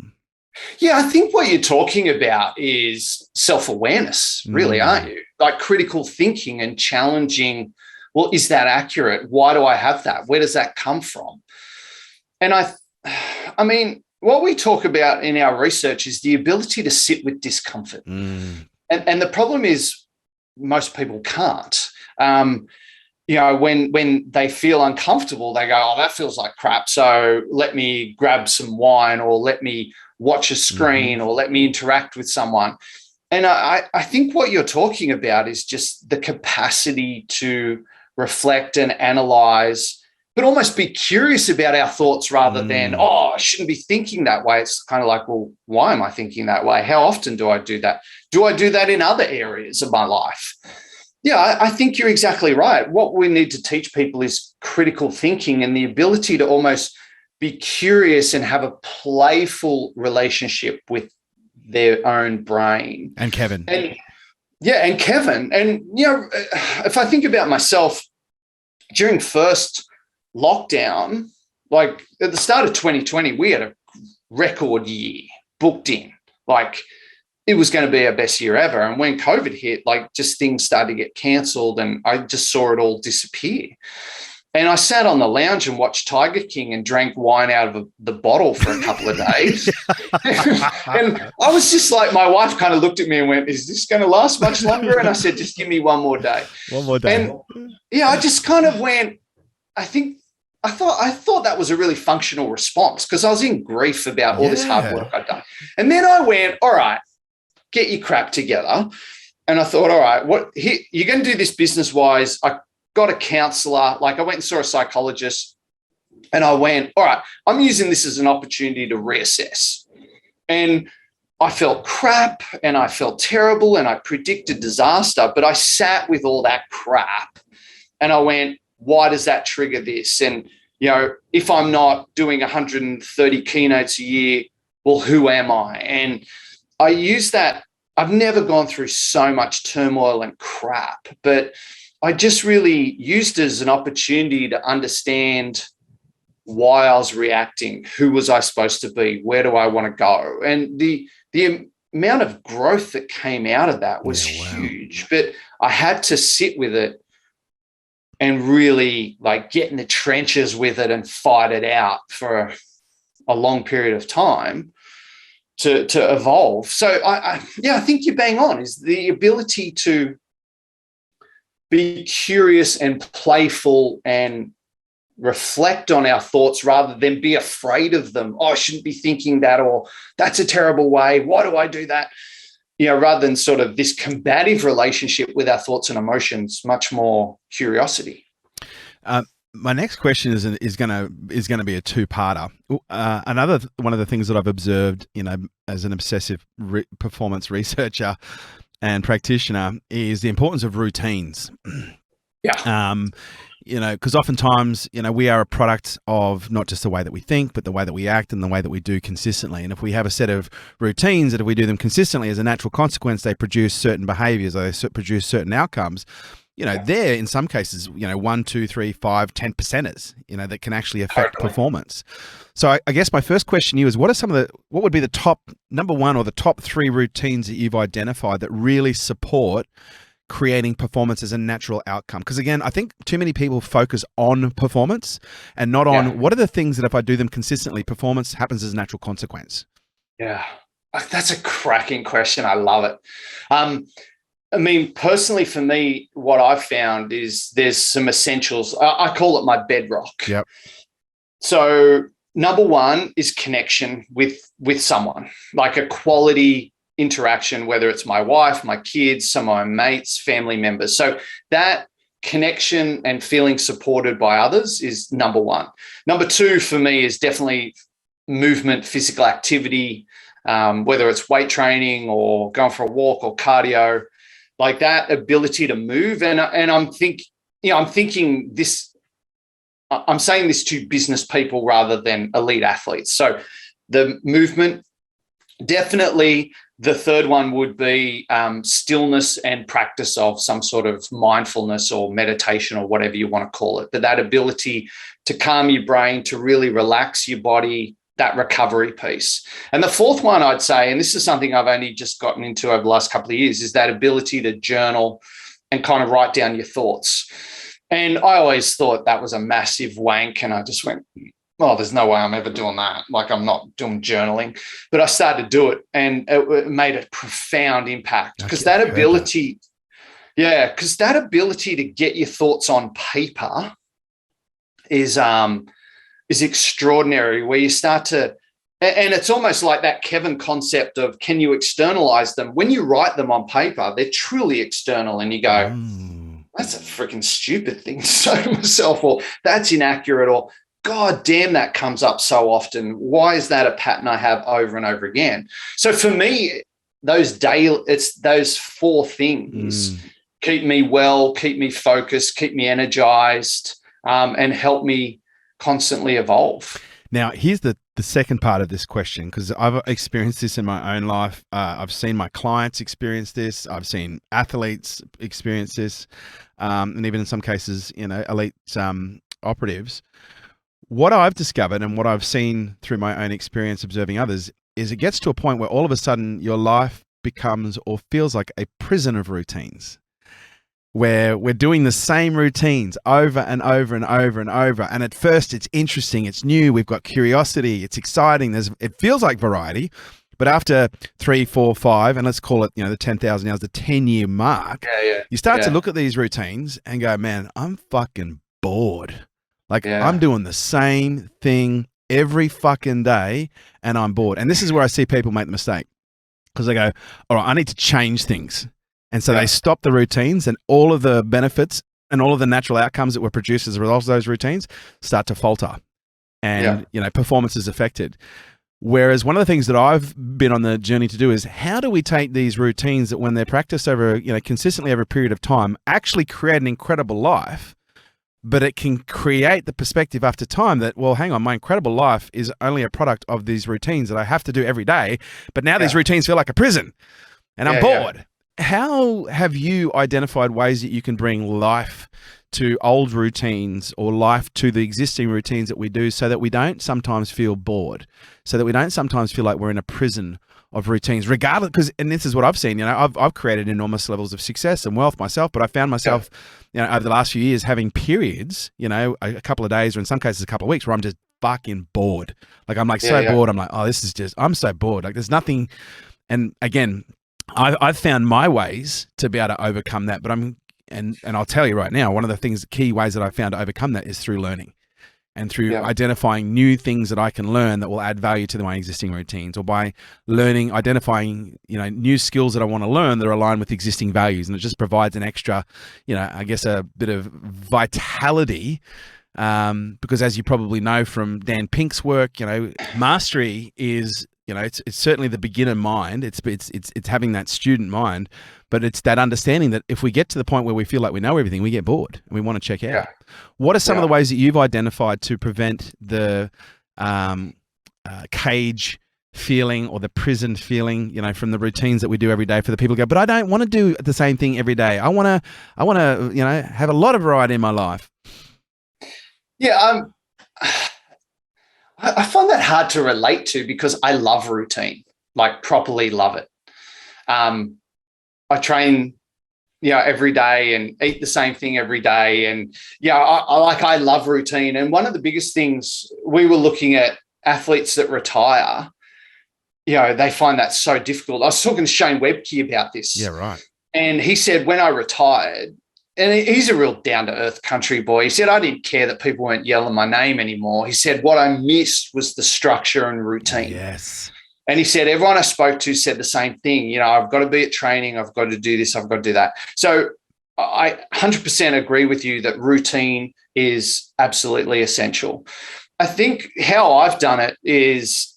Yeah, I think what you're talking about is self-awareness, really, aren't you? Like critical thinking and challenging, well, is that accurate? Why do I have that? Where does that come from? And I mean, what we talk about in our research is the ability to sit with discomfort. And the problem is most people can't. You know, when they feel uncomfortable, they go, oh, that feels like crap. So let me grab some wine, or let me watch a screen, or let me interact with someone. And I think what you're talking about is just the capacity to reflect and analyze, but almost be curious about our thoughts rather than, oh, I shouldn't be thinking that way. It's kind of like, well, why am I thinking that way? How often do I do that? Do I do that in other areas of my life? Yeah, I think you're exactly right. What we need to teach people is critical thinking and the ability to almost be curious and have a playful relationship with their own brain. And Kevin. And Kevin. And, you know, if I think about myself during first lockdown, like at the start of 2020, we had a record year booked in. Like, it was going to be our best year ever. And when COVID hit, like just things started to get cancelled and I just saw it all disappear. And I sat on the lounge and watched Tiger King and drank wine out of the bottle for a couple of days. And I was just like, my wife kind of looked at me and went, is this going to last much longer? And I said, just give me one more day. One more day. And yeah, I just kind of went, I thought that was a really functional response because I was in grief about all this hard work I'd done. And then I went, all right, get your crap together. And I thought, all right, you're going to do this business-wise. I got a counselor. Like I went and saw a psychologist and I went, all right, I'm using this as an opportunity to reassess. And I felt crap and I felt terrible and I predicted disaster, but I sat with all that crap and I went, why does that trigger this? And, if I'm not doing 130 keynotes a year, well, who am I? And I use that. I've never gone through so much turmoil and crap, but I just really used it as an opportunity to understand why I was reacting, who was I supposed to be, where do I want to go? And the amount of growth that came out of that was huge, but I had to sit with it and really get in the trenches with it and fight it out for a long period of time to evolve. So I think you're bang on, is the ability to be curious and playful and reflect on our thoughts rather than be afraid of them. Oh, I shouldn't be thinking that, or that's a terrible way. Why do I do that? Rather than sort of this combative relationship with our thoughts and emotions, much more curiosity. My next question is going to be a two-parter. Another one of the things that I've observed, as an obsessive performance researcher and practitioner, is the importance of routines. Yeah. Because oftentimes, we are a product of not just the way that we think, but the way that we act and the way that we do consistently. And if we have a set of routines that if we do them consistently, as a natural consequence, they produce certain behaviors, or they produce certain outcomes, they're in some cases, 1, 2, 3, 5, 10%ers, that can actually affect performance. So I guess my first question to you is, what would be the top number one or the top 3 routines that you've identified that really support creating performance as a natural outcome? Because again, I think too many people focus on performance and not on what are the things that if I do them consistently, performance happens as a natural consequence. Yeah, that's a cracking question. I love it. Personally for me, what I've found is there's some essentials. I call it my bedrock. Yep. So number one is connection with someone, like a quality interaction, whether it's my wife, my kids, some of my mates, family members. So that connection and feeling supported by others is number one. Number 2 for me is definitely movement, physical activity, whether it's weight training or going for a walk or cardio, like that ability to move. And I'm thinking this, I'm saying this to business people rather than elite athletes. So the movement, definitely. The third one would be stillness and practice of some sort of mindfulness or meditation or whatever you want to call it. But that ability to calm your brain, to really relax your body, that recovery piece. And the fourth one I'd say, and this is something I've only just gotten into over the last couple of years, is that ability to journal and kind of write down your thoughts. And I always thought that was a massive wank. And I just went, oh, there's no way I'm ever doing that. Like, I'm not doing journaling. But I started to do it, and it made a profound impact, because that ability, to get your thoughts on paper is extraordinary, where you start to, and it's almost like that Kevin concept of, can you externalize them? When you write them on paper, they're truly external, and you go, that's a freaking stupid thing to say to myself, or that's inaccurate, or God damn, that comes up so often. Why is that a pattern I have over and over again? So for me, it's those 4 things keep me well, keep me focused, keep me energized, and help me constantly evolve. Now, here's the second part of this question, because I've experienced this in my own life. I've seen my clients experience this. I've seen athletes experience this, and even in some cases, elite operatives. What I've discovered and what I've seen through my own experience observing others is it gets to a point where all of a sudden your life becomes or feels like a prison of routines, where we're doing the same routines over and over and over and over. And at first it's interesting, it's new, we've got curiosity, it's exciting, it feels like variety. But after 3, 4, 5, and let's call it, the 10,000 hours, the 10-year mark, you start to look at these routines and go, man, I'm fucking bored. I'm doing the same thing every fucking day and I'm bored. And this is where I see people make the mistake, because they go, all right, I need to change things. And so they stop the routines, and all of the benefits and all of the natural outcomes that were produced as a result of those routines start to falter, and performance is affected. Whereas one of the things that I've been on the journey to do is how do we take these routines that when they're practiced over, consistently over a period of time, actually create an incredible life, but it can create the perspective after time that, well, hang on, my incredible life is only a product of these routines that I have to do every day, but now these routines feel like a prison and I'm bored. How have you identified ways that you can bring life to old routines or life to the existing routines that we do so that we don't sometimes feel bored, so that we don't sometimes feel like we're in a prison of routines, regardless, because, and this is what I've seen, I've created enormous levels of success and wealth myself, but I found myself, over the last few years having periods, a couple of days or in some cases a couple of weeks where I'm just fucking bored. Like I'm like bored. I'm like, oh, I'm so bored. Like there's nothing. And again, I've found my ways to be able to overcome that, but and I'll tell you right now, one of the key ways that I found to overcome that is through learning and through identifying new things that I can learn that will add value to my existing routines, or by identifying, new skills that I want to learn that are aligned with existing values. And it just provides an extra, I guess a bit of vitality. Because as you probably know from Dan Pink's work, mastery is, it's certainly the beginner mind. It's having that student mind, but it's that understanding that if we get to the point where we feel like we know everything, we get bored and we want to check out. Yeah. What are some of the ways that you've identified to prevent the cage feeling or the prison feeling, from the routines that we do every day for the people who go, but I don't want to do the same thing every day. I want to, have a lot of variety in my life. Yeah. I find that hard to relate to because I love routine, like properly love it. I train, every day and eat the same thing every day. And I love routine. And one of the biggest things, we were looking at athletes that retire, they find that so difficult. I was talking to Shane Webke about this. Yeah, right. And he said, when I retired, and he's a real down-to-earth country boy. He said, I didn't care that people weren't yelling my name anymore. He said, what I missed was the structure and routine. Yes. And he said, everyone I spoke to said the same thing. I've got to be at training. I've got to do this. I've got to do that. So I 100% agree with you that routine is absolutely essential. I think how I've done it is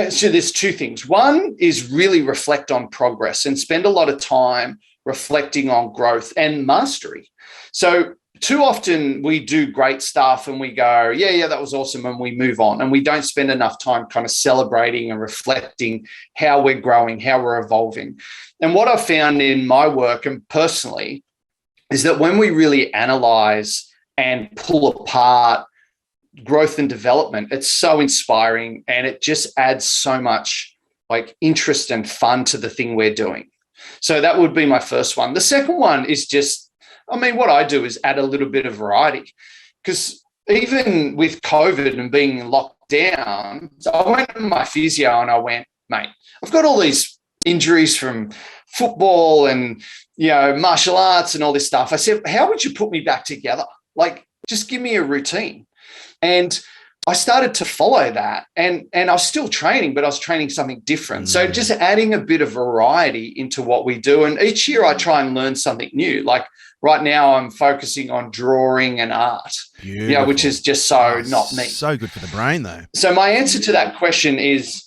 so there's two things. One is really reflect on progress and spend a lot of time reflecting on growth and mastery. So too often we do great stuff and we go, yeah, that was awesome, and we move on. And we don't spend enough time kind of celebrating and reflecting how we're growing, how we're evolving. And what I've found in my work and personally is that when we really analyze and pull apart growth and development, it's so inspiring and it just adds so much like interest and fun to the thing we're doing. So that would be my first one. The second one is what I do is add a little bit of variety, because even with COVID and being locked down, so I went to my physio and I went, mate, I've got all these injuries from football and, martial arts and all this stuff. I said, how would you put me back together? Like, just give me a routine. And I started to follow that, and I was still training, but I was training something different. So just adding a bit of variety into what we do. And each year I try and learn something new. Like right now I'm focusing on drawing and art, which is just not me. So good for the brain though. So my answer to that question is,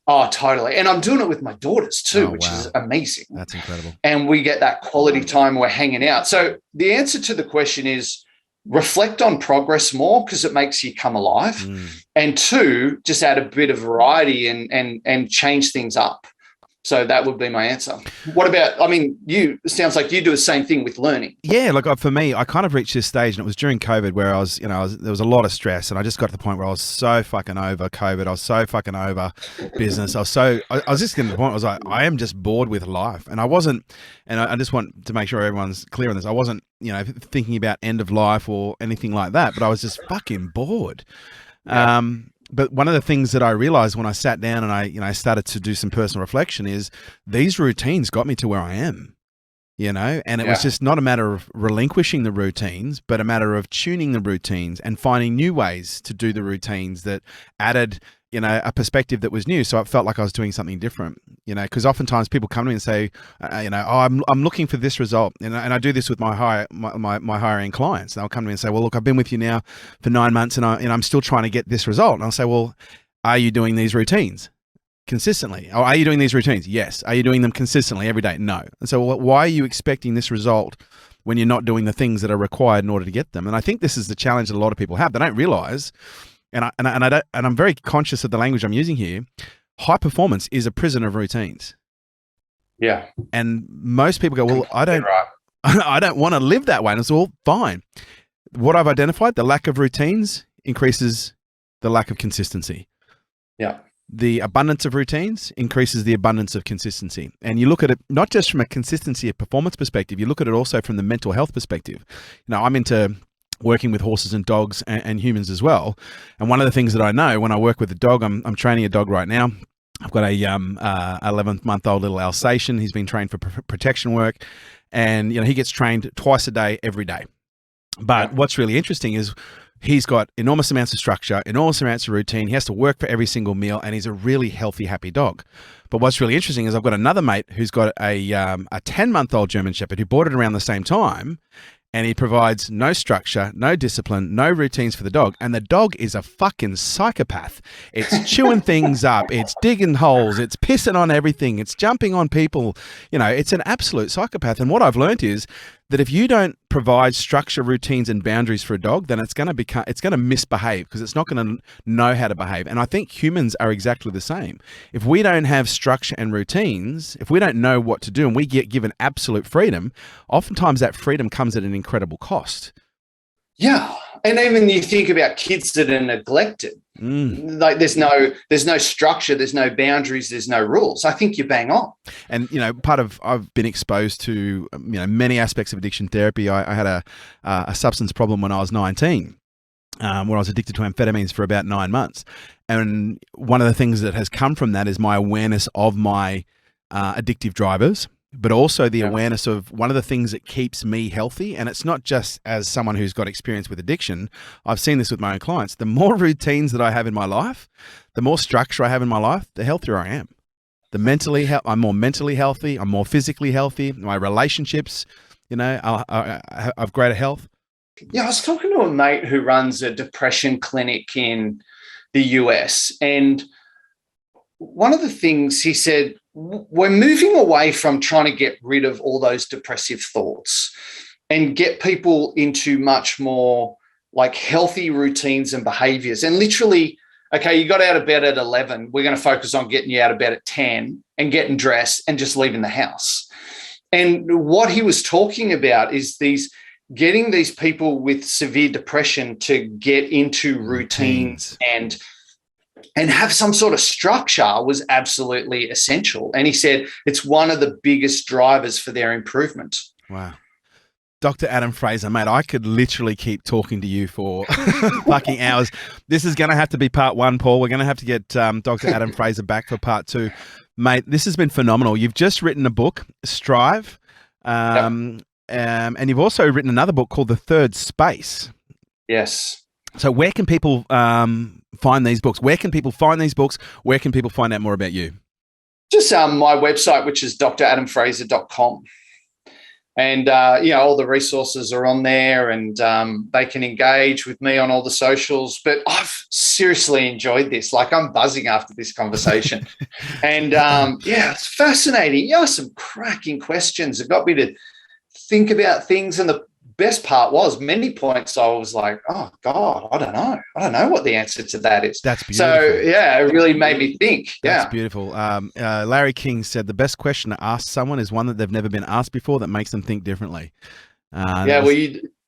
oh, totally. And I'm doing it with my daughters too, which is amazing. That's incredible. And we get that quality time, we're hanging out. So the answer to the question is, reflect on progress more because it makes you come alive. And two, just add a bit of variety and change things up. So that would be my answer. What about, it sounds like you do the same thing with learning. Yeah, like for me, I kind of reached this stage, and it was during COVID where there was a lot of stress, and I just got to the point where I was so fucking over COVID. I was so fucking over business. I was just getting to the point, I was like, I am just bored with life. And I wasn't, and I just want to make sure everyone's clear on this. I wasn't, thinking about end of life or anything like that, but I was just fucking bored. Yeah. But one of the things that I realized when I sat down and I started to do some personal reflection is these routines got me to where I am, and it was just not a matter of relinquishing the routines, but a matter of tuning the routines and finding new ways to do the routines that added, a perspective that was new. So it felt like I was doing something different. because oftentimes people come to me and say, oh, I'm looking for this result, and I do this with my higher end clients. They'll come to me and say, well, look, I've been with you now for 9 months, and I'm still trying to get this result. And I'll say, well, are you doing these routines consistently? Or are you doing these routines? Yes. Are you doing them consistently every day? No. And so why are you expecting this result when you're not doing the things that are required in order to get them? And I think this is the challenge that a lot of people have. They don't realize, and I'm very conscious of the language I'm using here. High performance is a prison of routines. Yeah. And most people go, well, I don't want to live that way. And it's all fine. What I've identified, the lack of routines increases the lack of consistency. Yeah. The abundance of routines increases the abundance of consistency. And you look at it not just from a consistency of performance perspective, you look at it also from the mental health perspective. I'm into working with horses and dogs and humans as well. And one of the things that I know when I work with a dog, I'm training a dog right now. I've got a 11-month-old little Alsatian. He's been trained for protection work, and he gets trained twice a day, every day. But what's really interesting is he's got enormous amounts of structure, enormous amounts of routine. He has to work for every single meal, and he's a really healthy, happy dog. But what's really interesting is I've got another mate who's got a 10-month-old German Shepherd who bought it around the same time, and he provides no structure, no discipline, no routines for the dog. And the dog is a fucking psychopath. It's chewing things up. It's digging holes. It's pissing on everything. It's jumping on people. It's an absolute psychopath. And what I've learned is that if you don't provide structure, routines, and boundaries for a dog, then it's going to misbehave because it's not going to know how to behave. And I think humans are exactly the same. If we don't have structure and routines, if we don't know what to do and we get given absolute freedom, oftentimes that freedom comes at an incredible cost. Yeah. And even you think about kids that are neglected, like there's no structure, there's no boundaries, there's no rules. I think you're bang on. And, I've been exposed to, many aspects of addiction therapy. I had a substance problem when I was 19, where I was addicted to amphetamines for about 9 months. And one of the things that has come from that is my awareness of my addictive drivers, but also the awareness of one of the things that keeps me healthy. And it's not just as someone who's got experience with addiction. I've seen this with my own clients. The more routines that I have in my life, the more structure I have in my life, the healthier I am. I'm more mentally healthy. I'm more physically healthy. My relationships, I have greater health. Yeah, I was talking to a mate who runs a depression clinic in the US. And one of the things he said, we're moving away from trying to get rid of all those depressive thoughts and get people into much more like healthy routines and behaviors. And literally, okay, you got out of bed at 11. We're going to focus on getting you out of bed at 10 and getting dressed and just leaving the house. And what he was talking about is getting these people with severe depression to get into routines and have some sort of structure was absolutely essential. And he said it's one of the biggest drivers for their improvement. Wow. Dr. Adam Fraser, mate, I could literally keep talking to you for fucking hours. This is going to have to be part 1, Paul. We're going to have to get Dr. Adam Fraser back for part 2. Mate, this has been phenomenal. You've just written a book, Strive, and you've also written another book called The Third Space. Yes. So where can people find these books? Where can people find these books? Where can people find out more about you? Just my website, which is dradamfraser.com. And, all the resources are on there, and they can engage with me on all the socials. But I've seriously enjoyed this. Like, I'm buzzing after this conversation. And, it's fascinating. Some cracking questions. It got me to think about things. And the best part was many points I was like, oh, God, I don't know. I don't know what the answer to that is. That's beautiful. So, it really made me think. That's beautiful. Larry King said the best question to ask someone is one that they've never been asked before that makes them think differently.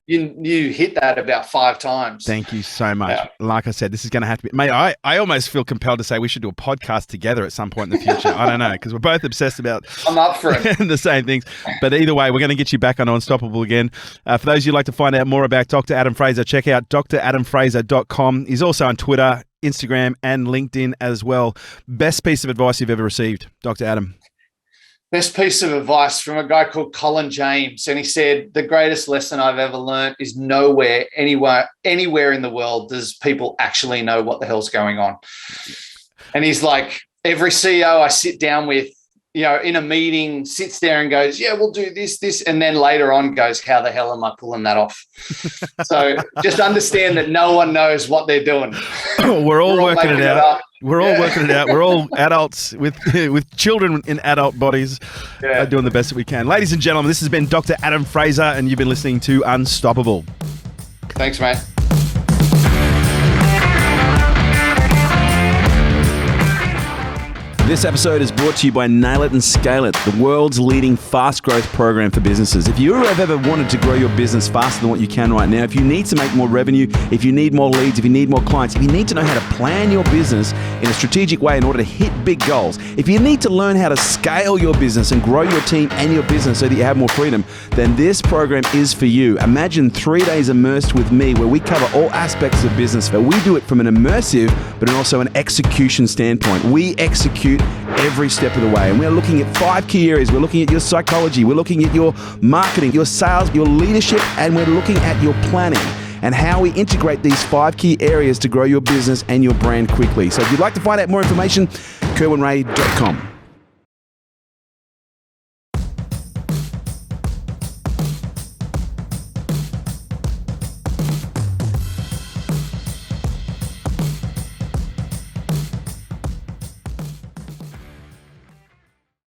You hit that about 5 times. Thank you so much. Yeah. Like I said, this is going to have to be, mate, I almost feel compelled to say we should do a podcast together at some point in the future. I don't know, because we're both obsessed about I'm up for it. the same things. But either way, we're going to get you back on Unstoppable again. For those of you who'd like to find out more about Dr. Adam Fraser, check out dradamfraser.com. He's also on Twitter, Instagram, and LinkedIn as well. Best piece of advice you've ever received, Dr. Adam? Best piece of advice from a guy called Colin James. And he said, the greatest lesson I've ever learned is anywhere in the world does people actually know what the hell's going on. And he's like, every CEO I sit down with, in a meeting, sits there and goes, yeah, we'll do this, and then later on goes, how the hell am I pulling that off? So just understand that no one knows what they're doing. We're all working it out. We're all working it out. We're all adults with children in adult bodies, doing the best that we can. Ladies and gentlemen, this has been Dr. Adam Fraser, and you've been listening to Unstoppable. Thanks, mate. This episode is brought to you by Nail It and Scale It, the world's leading fast growth program for businesses. If you have ever wanted to grow your business faster than what you can right now, if you need to make more revenue, if you need more leads, if you need more clients, if you need to know how to plan your business in a strategic way in order to hit big goals, if you need to learn how to scale your business and grow your team and your business so that you have more freedom, then this program is for you. Imagine 3 days immersed with me where we cover all aspects of business, but we do it from an immersive but also an execution standpoint. We execute every step of the way, and we're looking at 5 key areas. We're looking at your psychology, we're looking at your marketing, your sales, your leadership, and we're looking at your planning and how we integrate these 5 key areas to grow your business and your brand quickly. So if you'd like to find out more information, kerwinray.com.